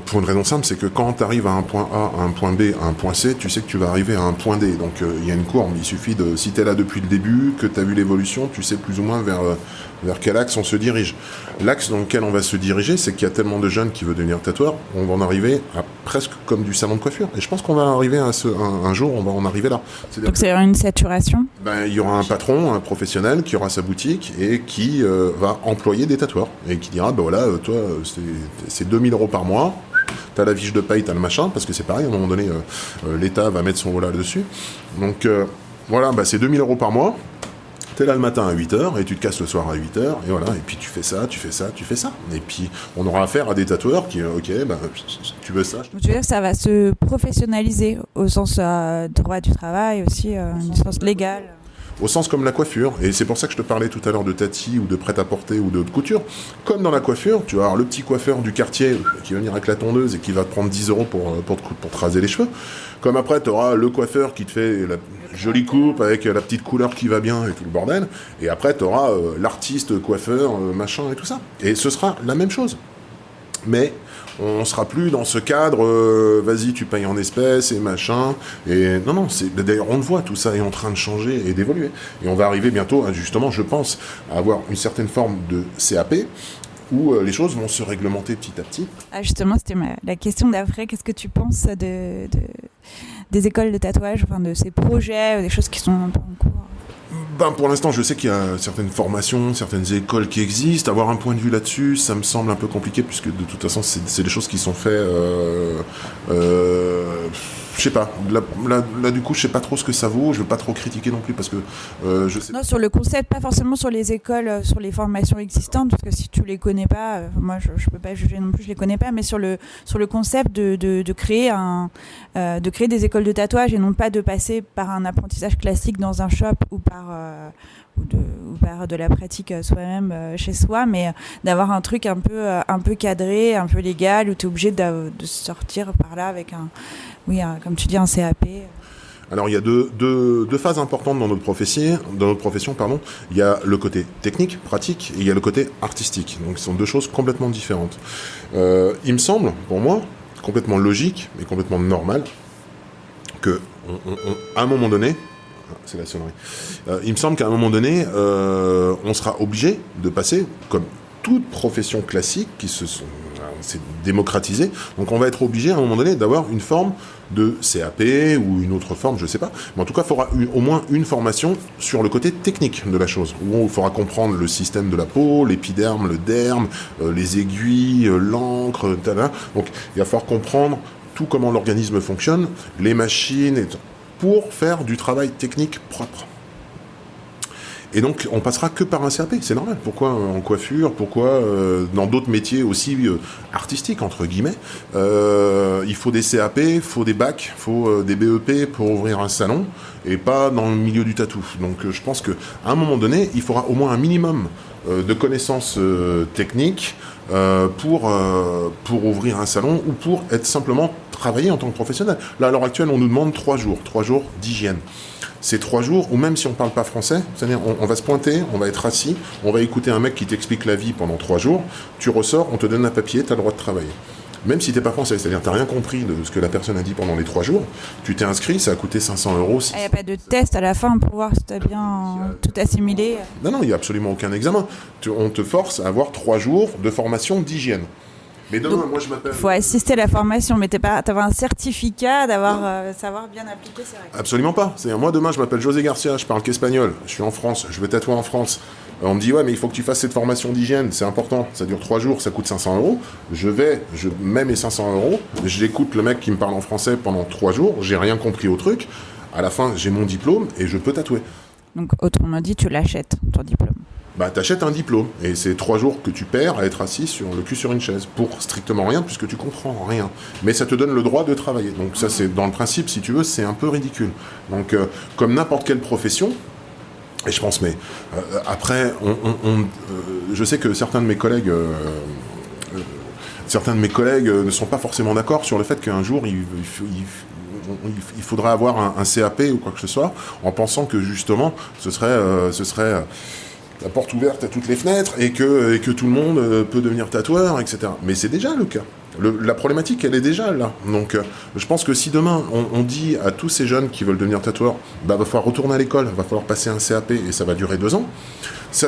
pour une raison simple, c'est que quand tu arrives à un point A, à un point B, à un point C, tu sais que tu vas arriver à un point D. Donc il y a une courbe, il suffit si tu es là depuis le début, que tu as vu l'évolution, tu sais plus ou moins vers quel axe on se dirige. L'axe dans lequel on va se diriger, c'est qu'il y a tellement de jeunes qui veulent devenir tatoueurs, on va en arriver à presque comme du salon de coiffure. Et je pense qu'on va arriver à un jour, on va en arriver là. Donc c'est une saturation ? Il y aura un patron, un professionnel qui aura sa boutique et qui va employer des tatoueurs et qui dira, voilà, toi, c'est 2 000 € par mois, t'as la fiche de paye, t'as le machin, parce que c'est pareil, à un moment donné, l'État va mettre son rôle là-dessus. Donc voilà, c'est 2 000 € par mois. T'es là le matin à 8h et tu te casses le soir à 8h, et voilà, et puis tu fais ça. Et puis on aura affaire à des tatoueurs qui, tu veux ça. Tu veux dire que ça va se professionnaliser au sens droit du travail aussi, au sens légal ? Au sens comme la coiffure, et c'est pour ça que je te parlais tout à l'heure de tati ou de prêt-à-porter ou de haute couture. Comme dans la coiffure, tu vas avoir le petit coiffeur du quartier qui va venir avec la tondeuse et qui va te prendre 10 € pour te raser les cheveux. Comme après, tu auras le coiffeur qui te fait la jolie coupe avec la petite couleur qui va bien et tout le bordel. Et après, tu auras l'artiste coiffeur, machin et tout ça. Et ce sera la même chose. Mais on sera plus dans ce cadre, vas-y, tu payes en espèces et machin. Et non, d'ailleurs, on le voit, tout ça est en train de changer et d'évoluer. Et on va arriver bientôt, justement, je pense, à avoir une certaine forme de CAP où les choses vont se réglementer petit à petit. Ah, justement, c'était la question d'après. Qu'est-ce que tu penses des écoles de tatouage, enfin, de ces projets, des choses qui sont un peu en cours ? Pour l'instant, je sais qu'il y a certaines formations, certaines écoles qui existent. Avoir un point de vue là-dessus, ça me semble un peu compliqué, puisque de toute façon, c'est des choses qui sont faites... je sais pas. Là, du coup, je sais pas trop ce que ça vaut. Je veux pas trop critiquer non plus, parce que je sais... Non, sur le concept, pas forcément sur les écoles, sur les formations existantes, parce que si tu les connais pas, moi, je peux pas juger non plus, je les connais pas, mais sur le concept de créer des écoles de tatouage et non pas de passer par un apprentissage classique dans un shop ou par de la pratique soi-même chez soi, mais d'avoir un truc un peu cadré, un peu légal, où tu es obligé de sortir par là avec comme tu dis, un CAP. Alors il y a deux phases importantes dans notre profession. Il y a le côté technique, pratique, et il y a le côté artistique. Donc ce sont deux choses complètement différentes. Il me semble, pour moi, complètement logique et complètement normal que à un moment donné, c'est la sonnerie. Il me semble qu'à un moment donné, on sera obligé de passer, comme toute profession classique qui s'est démocratisée, donc on va être obligé à un moment donné d'avoir une forme de CAP ou une autre forme, je sais pas. Mais en tout cas, il faudra au moins une formation sur le côté technique de la chose, où il faudra comprendre le système de la peau, l'épiderme, le derme, les aiguilles, l'encre, donc il va falloir comprendre tout comment l'organisme fonctionne, les machines, et pour faire du travail technique propre. Et donc, on passera que par un CAP, c'est normal. Pourquoi en coiffure, pourquoi dans d'autres métiers aussi artistiques, entre guillemets, il faut des CAP, il faut des bacs, il faut des BEP pour ouvrir un salon, et pas dans le milieu du tatou. Donc, je pense qu'à un moment donné, il faudra au moins un minimum de connaissances techniques pour ouvrir un salon ou pour être simplement travailler en tant que professionnel. Là, à l'heure actuelle, on nous demande 3 jours d'hygiène. Ces 3 jours, ou même si on ne parle pas français, c'est-à-dire on va se pointer, on va être assis, on va écouter un mec qui t'explique la vie pendant 3 jours, tu ressors, on te donne un papier, tu as le droit de travailler. Même si tu n'es pas français, c'est-à-dire tu n'as rien compris de ce que la personne a dit pendant les 3 jours, tu t'es inscrit, ça a coûté 500 €. Il n'y a pas de test à la fin pour voir si tu as bien tout assimilé. Non, il n'y a absolument aucun examen. On te force à avoir 3 jours de formation d'hygiène. Mais demain, donc, moi je m'appelle... Il faut assister à la formation, mais t'avoir un certificat d'avoir savoir bien appliquer ces règles. Absolument pas. C'est-à-dire, moi demain je m'appelle José Garcia, je parle qu'espagnol, je suis en France, je veux tatouer en France. On me dit ouais mais il faut que tu fasses cette formation d'hygiène, c'est important, ça dure 3 jours, ça coûte 500 €. Je mets mes 500 €, j'écoute le mec qui me parle en français pendant 3 jours, j'ai rien compris au truc, à la fin j'ai mon diplôme et je peux tatouer. Donc autrement dit, tu l'achètes, ton diplôme. T'achètes un diplôme, et c'est 3 jours que tu perds à être assis sur le cul sur une chaise, pour strictement rien, puisque tu comprends rien. Mais ça te donne le droit de travailler. Donc ça, c'est dans le principe, si tu veux, c'est un peu ridicule. Donc, comme n'importe quelle profession, et je pense, mais après, je sais que certains de mes collègues ne sont pas forcément d'accord sur le fait qu'un jour, il faudra avoir un CAP ou quoi que ce soit, en pensant que justement, ce serait la porte ouverte à toutes les fenêtres et que tout le monde peut devenir tatoueur, etc. Mais c'est déjà le cas. La problématique, elle est déjà là. Donc, je pense que si demain, on dit à tous ces jeunes qui veulent devenir tatoueurs, va falloir retourner à l'école, va falloir passer un CAP et ça va durer 2 ans, ça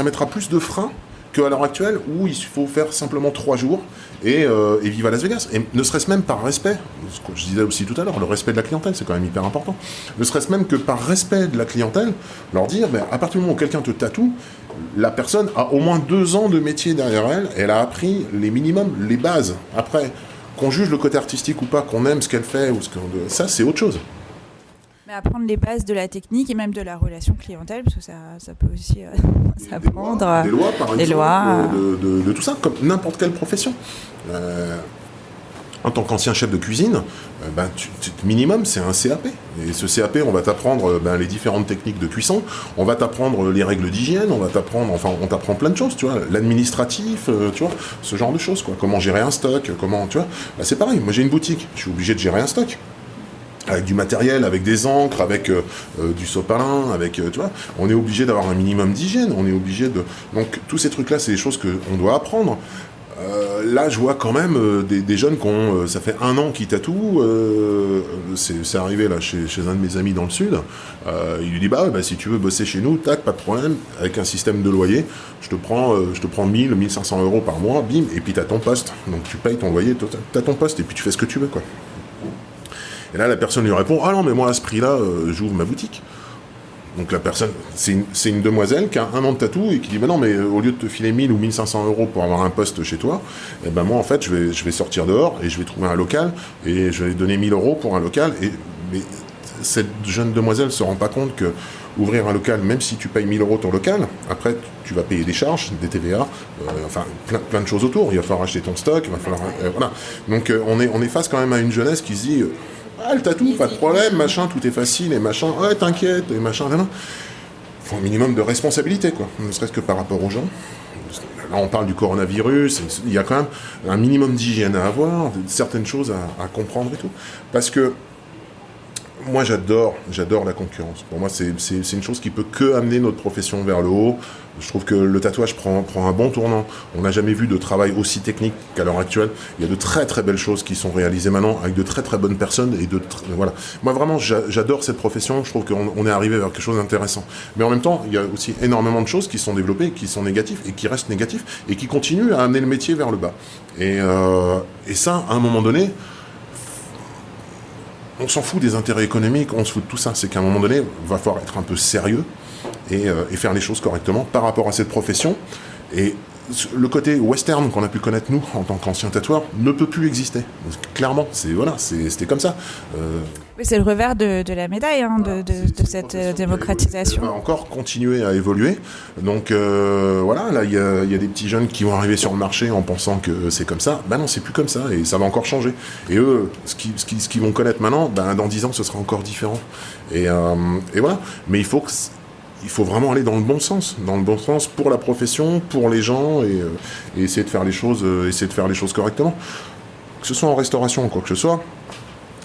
mettra plus de freins qu'à l'heure actuelle où il faut faire simplement 3 jours et vivre à Las Vegas. Et ne serait-ce même par respect, ce que je disais aussi tout à l'heure, le respect de la clientèle, c'est quand même hyper important. Ne serait-ce même que par respect de la clientèle, leur dire, à partir du moment où quelqu'un te tatoue, la personne a au moins 2 ans de métier derrière elle, elle a appris les minimums, les bases. Après, qu'on juge le côté artistique ou pas, qu'on aime ce qu'elle fait, ça c'est autre chose. Mais apprendre les bases de la technique et même de la relation clientèle, parce que ça peut aussi s'apprendre. Des lois, par exemple, de tout ça, comme n'importe quelle profession. En tant qu'ancien chef de cuisine, minimum, c'est un CAP. Et ce CAP, on va t'apprendre les différentes techniques de cuisson, on va t'apprendre les règles d'hygiène, on t'apprend plein de choses, tu vois, l'administratif, tu vois, ce genre de choses, quoi. Comment gérer un stock, tu vois. C'est pareil, moi j'ai une boutique, je suis obligé de gérer un stock. Avec du matériel, avec des encres, avec du sopalin, tu vois, on est obligé d'avoir un minimum d'hygiène, on est obligé de... Donc, tous ces trucs-là, c'est des choses qu'on doit apprendre. Là, je vois quand même des jeunes qui ont... ça fait 1 an qu'ils tatouent, c'est arrivé là chez un de mes amis dans le sud, il lui dit, si tu veux bosser chez nous, tac, pas de problème, avec un système de loyer, je te prends 1000, 1500 € par mois, bim, et puis t'as ton poste, donc tu payes ton loyer, t'as ton poste, et puis tu fais ce que tu veux, quoi. Et là, la personne lui répond « Ah non, mais moi, à ce prix-là, j'ouvre ma boutique. » Donc la personne, c'est une demoiselle qui a 1 an de tatou et qui dit bah non, mais au lieu de te filer 1000 ou 1500 euros pour avoir un poste chez toi, eh ben moi en fait je vais sortir dehors et je vais trouver un local et je vais donner 1000 euros pour un local. Mais cette jeune demoiselle ne se rend pas compte que ouvrir un local, même si tu payes 1000 euros ton local, après tu vas payer des charges, des TVA, enfin plein de choses autour. Il va falloir acheter ton stock, il va falloir voilà. Donc on est face quand même à une jeunesse qui se dit ah, le tatou, pas de problème, machin, tout est facile, et machin, ouais, t'inquiète, et machin, là. Faut un minimum de responsabilité, quoi, ne serait-ce que par rapport aux gens. Là, on parle du coronavirus, il y a quand même un minimum d'hygiène à avoir, certaines choses à comprendre et tout. Parce que moi, j'adore la concurrence. Pour moi, c'est une chose qui peut que amener notre profession vers le haut. Je trouve que le tatouage prend un bon tournant. On n'a jamais vu de travail aussi technique qu'à l'heure actuelle. Il y a de très très belles choses qui sont réalisées maintenant avec de très très bonnes personnes et voilà. Moi, vraiment, j'adore cette profession. Je trouve qu'on est arrivé vers quelque chose d'intéressant. Mais en même temps, il y a aussi énormément de choses qui sont développées, qui sont négatives et qui restent négatives et qui continuent à amener le métier vers le bas. Et ça, à un moment donné, on s'en fout des intérêts économiques, on se fout de tout ça. C'est qu'à un moment donné, il va falloir être un peu sérieux et faire les choses correctement par rapport à cette profession. Et le côté western qu'on a pu connaître, nous, en tant qu'anciens tatoueurs, ne peut plus exister. Clairement, c'était comme ça. Oui, c'est le revers de la médaille, hein, de cette démocratisation. On va encore continuer à évoluer. Donc voilà, là, il y a des petits jeunes qui vont arriver sur le marché en pensant que c'est comme ça. Ben non, c'est plus comme ça et ça va encore changer. Et eux, ce qu'ils vont connaître maintenant, dans 10 ans, ce sera encore différent. Et voilà. Mais il faut vraiment aller dans le bon sens pour la profession, pour les gens et essayer de faire les choses correctement. Que ce soit en restauration ou quoi que ce soit.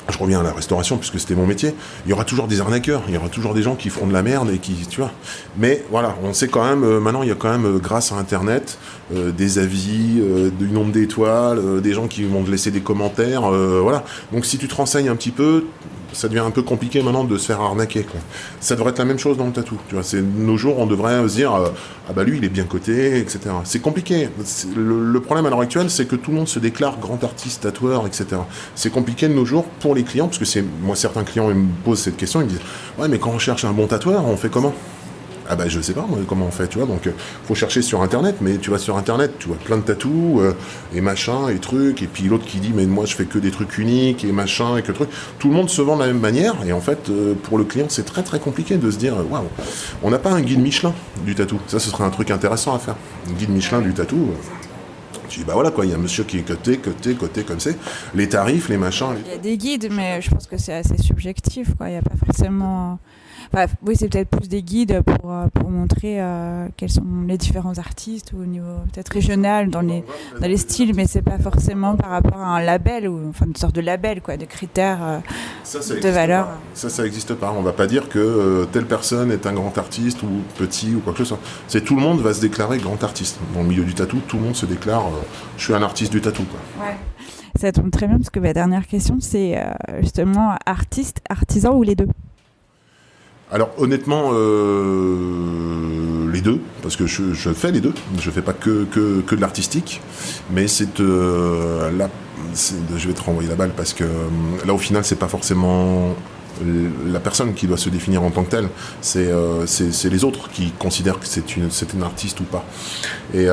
Je reviens à la restauration puisque c'était mon métier. Il y aura toujours des arnaqueurs, il y aura toujours des gens qui feront de la merde et qui, tu vois. Mais voilà, on sait quand même, maintenant il y a quand même, grâce à Internet, des avis, du nombre d'étoiles, des gens qui vont te laisser des commentaires, voilà. Donc si tu te renseignes un petit peu, ça devient un peu compliqué maintenant de se faire arnaquer, quoi. Ça devrait être la même chose dans le tatou, tu vois. Nos jours, on devrait se dire, ah bah lui il est bien coté, etc. C'est compliqué. Le problème à l'heure actuelle, c'est que tout le monde se déclare grand artiste, tatoueur, etc. C'est compliqué de nos jours pour les clients, parce que moi certains clients ils me posent cette question, ils me disent, ouais mais quand on cherche un bon tatoueur, on fait comment ? Ah bah je sais pas moi comment on fait, tu vois, donc faut chercher sur internet, mais tu vas sur internet, tu vois plein de tatous et machin et trucs, et puis l'autre qui dit mais moi je fais que des trucs uniques et machin et que trucs, tout le monde se vend de la même manière, et en fait pour le client c'est très très compliqué de se dire waouh, on n'a pas un guide Michelin du tatou, ça ce serait un truc intéressant à faire, un guide Michelin du tatou. Tu dis bah voilà quoi, il y a un monsieur qui est coté comme c'est, les tarifs, les machins. Il y a des guides, mais je pense que c'est assez subjectif, quoi. Il n'y a pas forcément. Enfin, oui, c'est peut-être plus des guides pour montrer quels sont les différents artistes ou au niveau peut-être régional dans les styles, mais c'est pas forcément par rapport à un label ou enfin une sorte de label, quoi, de critères de valeur. Ça n'existe pas. On va pas dire que telle personne est un grand artiste ou petit ou quoi que ce soit. C'est tout le monde va se déclarer grand artiste. Dans le milieu du tatou, tout le monde se déclare je suis un artiste du tatou, quoi. Ouais. Ça tombe très bien parce que ma dernière question c'est justement artiste, artisan ou les deux. Alors honnêtement, les deux, parce que je fais les deux. Je fais pas que de l'artistique, mais je vais te renvoyer la balle parce que là au final c'est pas forcément la personne qui doit se définir en tant que telle, c'est les autres qui considèrent que c'est une artiste ou pas. Et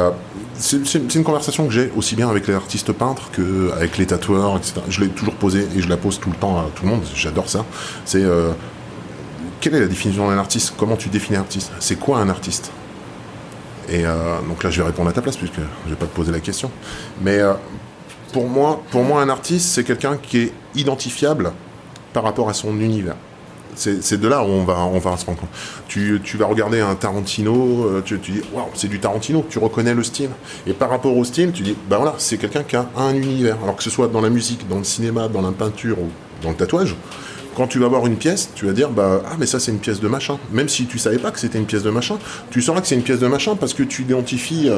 c'est une conversation que j'ai aussi bien avec les artistes peintres qu'avec les tatoueurs, etc. Je l'ai toujours posée et je la pose tout le temps à tout le monde. J'adore ça. C'est quelle est la définition d'un artiste ? Comment tu définis un artiste ? C'est quoi un artiste ? Et donc là, je vais répondre à ta place, puisque je vais pas te poser la question. Mais pour moi, un artiste, c'est quelqu'un qui est identifiable par rapport à son univers. C'est de là où on va se rendre compte. Tu vas regarder un Tarantino, tu dis waouh, c'est du Tarantino, tu reconnais le style. Et par rapport au style, tu dis bah voilà, c'est quelqu'un qui a un univers. Alors que ce soit dans la musique, dans le cinéma, dans la peinture ou dans le tatouage. Quand tu vas voir une pièce, tu vas dire ah mais ça c'est une pièce de machin. Même si tu savais pas que c'était une pièce de machin, tu sauras que c'est une pièce de machin parce que tu l'identifies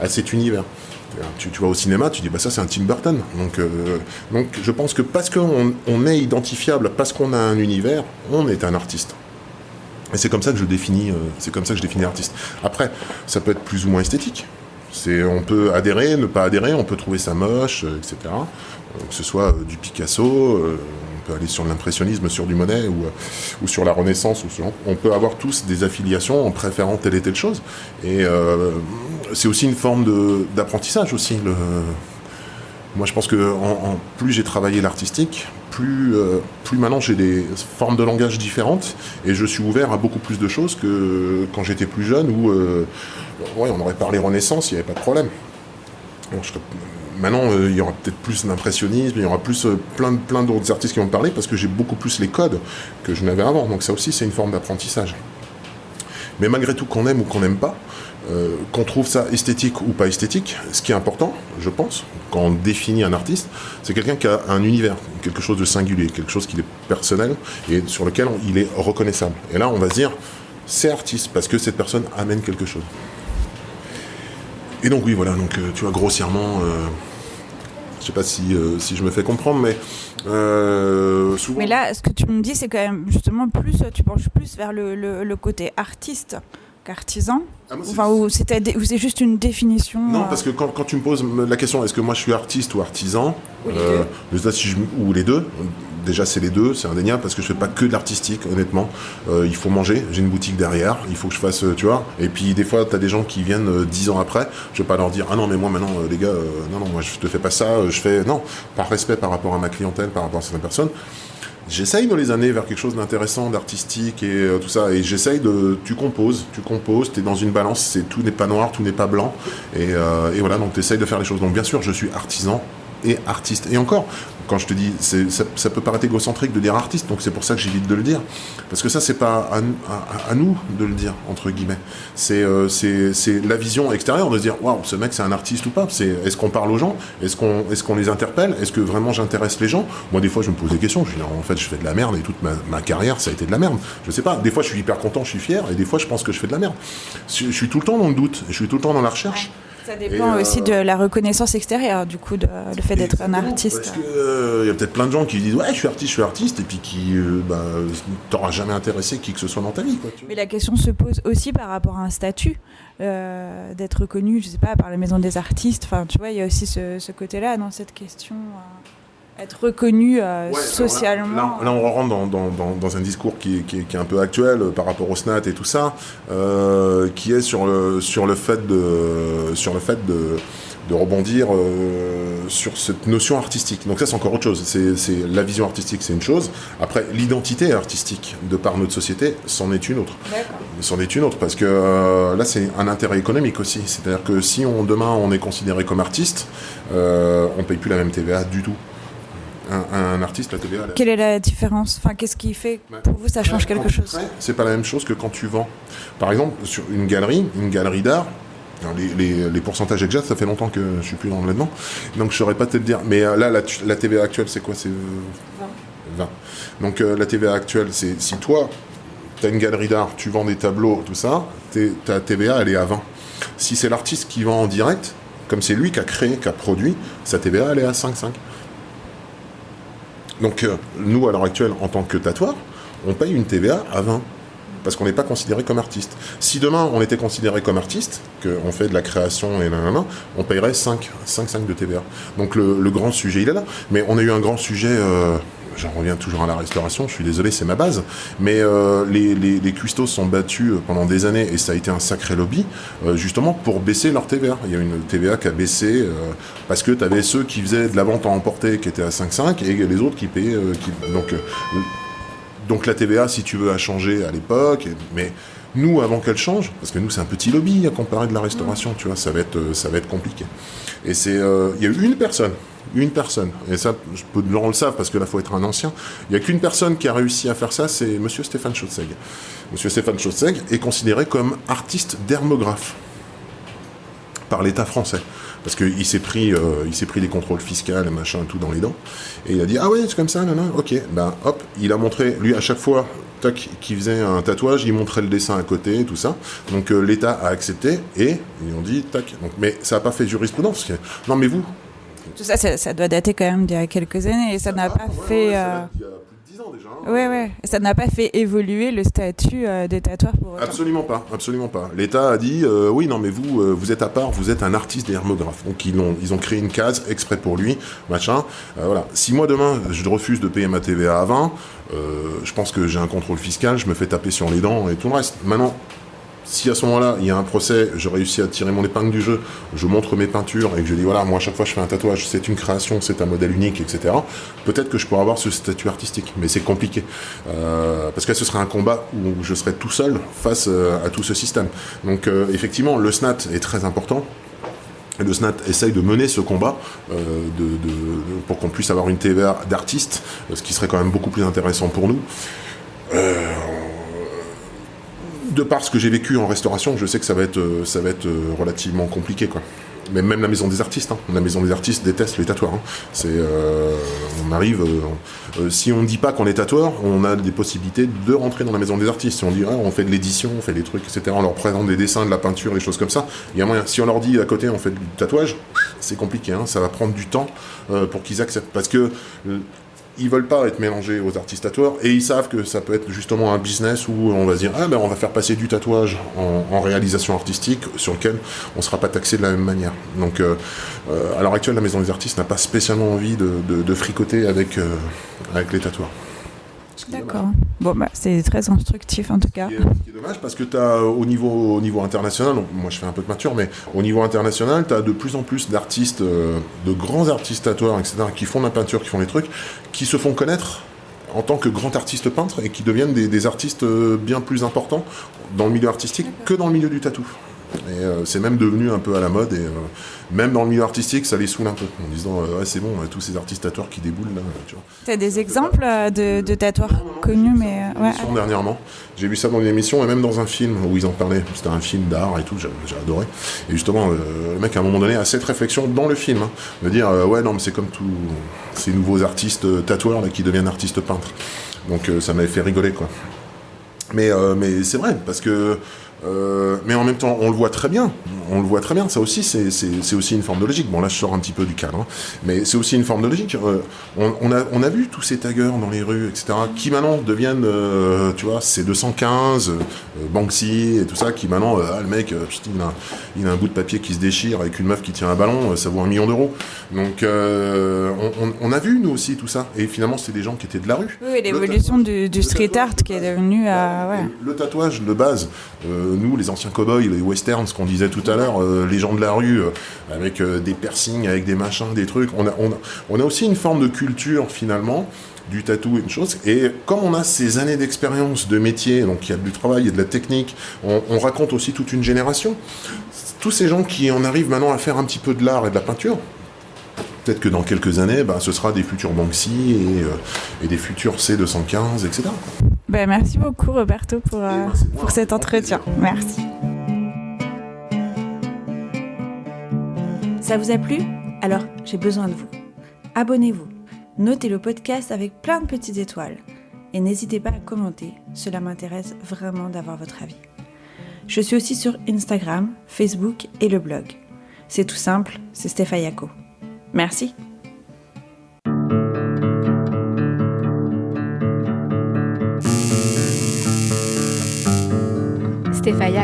à cet univers. Tu vas au cinéma, tu dis ça c'est un Tim Burton. Donc je pense que parce qu'on est identifiable, parce qu'on a un univers, on est un artiste. Et c'est comme ça que je définis l'artiste. Après, ça peut être plus ou moins esthétique. On peut adhérer, ne pas adhérer, on peut trouver ça moche, etc. Que ce soit du Picasso, On peut aller sur l'impressionnisme, sur du Monet, ou sur la Renaissance. On peut avoir tous des affiliations en préférant telle et telle chose. Et c'est aussi une forme d'apprentissage aussi. Moi, je pense que plus j'ai travaillé l'artistique, plus maintenant j'ai des formes de langage différentes et je suis ouvert à beaucoup plus de choses que quand j'étais plus jeune où on aurait parlé Renaissance, il n'y avait pas de problème. Maintenant, il y aura peut-être plus d'impressionnisme, il y aura plus plein d'autres artistes qui vont parler parce que j'ai beaucoup plus les codes que je n'avais avant. Donc ça aussi, c'est une forme d'apprentissage. Mais malgré tout, qu'on aime ou qu'on n'aime pas, qu'on trouve ça esthétique ou pas esthétique, ce qui est important, je pense, quand on définit un artiste, c'est quelqu'un qui a un univers, quelque chose de singulier, quelque chose qui est personnel et sur lequel il est reconnaissable. Et là, on va se dire, c'est artiste, parce que cette personne amène quelque chose. Et donc oui, voilà, donc tu vois, grossièrement, je sais pas si je me fais comprendre, mais souvent... Mais là, ce que tu me dis, c'est quand même justement tu penches plus vers le côté artiste qu'artisan. Enfin, ou c'est juste une définition. Non, parce que quand tu me poses la question, est-ce que moi je suis artiste ou artisan, ou les deux, déjà c'est les deux, c'est indéniable, parce que je fais pas que de l'artistique, honnêtement. Il faut manger, j'ai une boutique derrière, il faut que je fasse, tu vois. Et puis des fois, tu as des gens qui viennent 10 ans après, je vais pas leur dire, ah non, mais moi maintenant, les gars, non, moi je te fais pas ça, je fais... Non, par respect par rapport à ma clientèle, par rapport à certaines personnes, j'essaye de les amener vers quelque chose d'intéressant, d'artistique et tout ça. Et j'essaye tu composes, t'es dans une balance, tout n'est pas noir, tout n'est pas blanc. Et voilà, donc t'essayes de faire les choses. Donc bien sûr, je suis artisan et artiste. Et encore, quand je te dis, ça peut paraître égocentrique de dire artiste, donc c'est pour ça que j'évite de le dire. Parce que ça, c'est pas à nous de le dire, entre guillemets. C'est la vision extérieure de se dire, waouh, ce mec, c'est un artiste ou pas. Est-ce qu'on parle aux gens ? Est-ce qu'on les interpelle ? Est-ce que vraiment j'intéresse les gens ? Moi, des fois, je me pose des questions. Je dis, en fait, je fais de la merde et toute ma carrière, ça a été de la merde. Je sais pas. Des fois, je suis hyper content, je suis fier, et des fois, je pense que je fais de la merde. Je suis tout le temps dans le doute, je suis tout le temps dans la recherche. Ça dépend aussi de la reconnaissance extérieure, du coup, le fait d'être un artiste. Parce que y a peut-être plein de gens qui disent, ouais, je suis artiste, et puis qui t'aura jamais intéressé qui que ce soit dans ta vie, quoi. Mais la question se pose aussi par rapport à un statut, d'être reconnu, je sais pas, par la maison des artistes. Enfin, tu vois, il y a aussi ce côté-là dans cette question. Être reconnu socialement. Là, on rentre dans un discours qui est un peu actuel par rapport au SNAT et tout ça, qui est sur le fait de rebondir sur cette notion artistique. Donc ça, c'est encore autre chose. C'est la vision artistique, c'est une chose. Après, l'identité artistique de par notre société, c'en est une autre. D'accord. C'en est une autre parce que là, c'est un intérêt économique aussi. C'est-à-dire que si demain on est considéré comme artiste, on paye plus la même TVA du tout. Un artiste, la TVA... Quelle est la différence ? Enfin, qu'est-ce qui fait pour vous ça change quelque chose ? C'est pas la même chose que quand tu vends. Par exemple, sur une galerie d'art, les pourcentages exacts, ça fait longtemps que je suis plus là-dedans, donc je saurais pas te le dire. Mais là, la TVA actuelle, c'est quoi ? C'est 20. Donc la TVA actuelle, c'est si toi, tu as une galerie d'art, tu vends des tableaux, tout ça, ta TVA, elle est à 20. Si c'est l'artiste qui vend en direct, comme c'est lui qui a créé, qui a produit, sa TVA, elle est à 5,5. Donc, nous, à l'heure actuelle, en tant que tatoueur, on paye une TVA à 20, parce qu'on n'est pas considéré comme artiste. Si demain, on était considéré comme artiste, qu'on fait de la création et nanana, on payerait 5,5 de TVA. Donc, le grand sujet, il est là. Mais on a eu un grand sujet... J'en reviens toujours à la restauration, je suis désolé, c'est ma base, mais les cuistots sont battus pendant des années et ça a été un sacré lobby, justement pour baisser leur TVA. Il y a une TVA qui a baissé parce que tu avais ceux qui faisaient de la vente à emporter qui étaient à 5,5 et les autres qui payaient... Donc la TVA, si tu veux, a changé à l'époque, mais... Nous, avant qu'elle change, parce que nous, c'est un petit lobby à comparer de la restauration, tu vois, ça va être compliqué. Et il y a eu une personne, et ça, peu de gens le savent, parce que là, il faut être un ancien, il n'y a qu'une personne qui a réussi à faire ça, c'est monsieur Stéphane Chaudseg. Monsieur Stéphane Chaudseg est considéré comme artiste dermographe par l'État français. Parce qu'il s'est pris des contrôles fiscaux, machin, tout dans les dents. Et il a dit, ah ouais, c'est comme ça, nanana, ok. Ben, hop, il a montré, lui, à chaque fois, qui faisait un tatouage, il montrait le dessin à côté, tout ça. Donc, l'État a accepté, et ils ont dit, tac. Donc, mais ça n'a pas fait jurisprudence. Non, mais vous... Tout ça, ça doit dater quand même d'il y a quelques années, et ça n'a pas fait... Il y a plus de 10 ans déjà. Hein. Ouais. Ça n'a pas fait évoluer le statut des tatoueurs pour autant. Absolument pas. L'État a dit oui, non, mais vous êtes à part, vous êtes un artiste dermographe. Donc ils ont créé une case exprès pour lui, machin. Voilà. Si moi demain je refuse de payer ma TVA à 20, je pense que j'ai un contrôle fiscal, je me fais taper sur les dents et tout le reste. Maintenant, si à ce moment-là, il y a un procès, je réussis à tirer mon épingle du jeu, je montre mes peintures et que je dis voilà, moi à chaque fois je fais un tatouage, c'est une création, c'est un modèle unique, etc. Peut-être que je pourrais avoir ce statut artistique, mais c'est compliqué. Parce que ce serait un combat où je serais tout seul face à tout ce système. Donc effectivement, le SNAT est très important. Le SNAT essaye de mener ce combat pour qu'on puisse avoir une TVA d'artiste, ce qui serait quand même beaucoup plus intéressant pour nous. De par ce que j'ai vécu en restauration, je sais que ça va être relativement compliqué, quoi. Mais même la maison des artistes, hein. La maison des artistes déteste les tatoueurs. Hein. On arrive, si on ne dit pas qu'on est tatoueur, on a des possibilités de rentrer dans la maison des artistes. Si on dit on fait de l'édition, on fait des trucs, etc. On leur présente des dessins, de la peinture, des choses comme ça. Il y a moyen. Si on leur dit à côté on fait du tatouage, c'est compliqué. Hein. Ça va prendre du temps pour qu'ils acceptent, parce que ils veulent pas être mélangés aux artistes tatoueurs et ils savent que ça peut être justement un business où on va se dire on va faire passer du tatouage en réalisation artistique sur lequel on sera pas taxé de la même manière. Donc à l'heure actuelle, la maison des artistes n'a pas spécialement envie de fricoter avec les tatoueurs. D'accord. Bon, c'est très instructif en tout cas. Ce qui est dommage parce que tu as au niveau international, donc moi je fais un peu de peinture, mais au niveau international, tu as de plus en plus d'artistes, de grands artistes tatoueurs, etc., qui font de la peinture, qui font des trucs, qui se font connaître en tant que grands artistes peintres et qui deviennent des artistes bien plus importants dans le milieu artistique que dans le milieu du tatou. Et c'est même devenu un peu à la mode et même dans le milieu artistique ça les saoule un peu en disant c'est bon, tous ces artistes tatoueurs qui déboulent là, tu vois. T'as des exemples de tatoueurs connus mais dernièrement j'ai vu ça dans une émission et même dans un film où ils en parlaient, c'était un film d'art et tout, j'ai adoré, et justement le mec à un moment donné a cette réflexion dans le film, de dire non mais c'est comme tous ces nouveaux artistes tatoueurs là, qui deviennent artistes peintres, donc ça m'avait fait rigoler, quoi. Mais c'est vrai, parce que mais en même temps, on le voit très bien. Ça aussi, c'est aussi une forme de logique. Bon, là, je sors un petit peu du cadre, hein, mais c'est aussi une forme de logique. On a vu tous ces taggers dans les rues, etc., qui maintenant deviennent, tu vois, C215, Banksy et tout ça, qui maintenant, le mec, il a un bout de papier qui se déchire avec une meuf qui tient un ballon, ça vaut 1 million d'euros. Donc, on a vu, nous aussi, tout ça. Et finalement, c'est des gens qui étaient de la rue. Oui, l'évolution du street art qui est devenu... Le tatouage de base... nous, les anciens cow-boys, les westerns, ce qu'on disait tout à l'heure, les gens de la rue, avec des piercings, avec des machins, des trucs. On a aussi une forme de culture, finalement, du tatou et une chose. Et comme on a ces années d'expérience de métier, donc il y a du travail, il y a de la technique, on raconte aussi toute une génération. Tous ces gens qui en arrivent maintenant à faire un petit peu de l'art et de la peinture, peut-être que dans quelques années, ce sera des futurs Banksy et des futurs C215, etc. Merci beaucoup Roberto pour cet entretien. Merci. Ça vous a plu ? Alors, j'ai besoin de vous. Abonnez-vous, notez le podcast avec plein de petites étoiles et n'hésitez pas à commenter, cela m'intéresse vraiment d'avoir votre avis. Je suis aussi sur Instagram, Facebook et le blog. C'est tout simple, c'est Stefayako. Merci. Stefaya.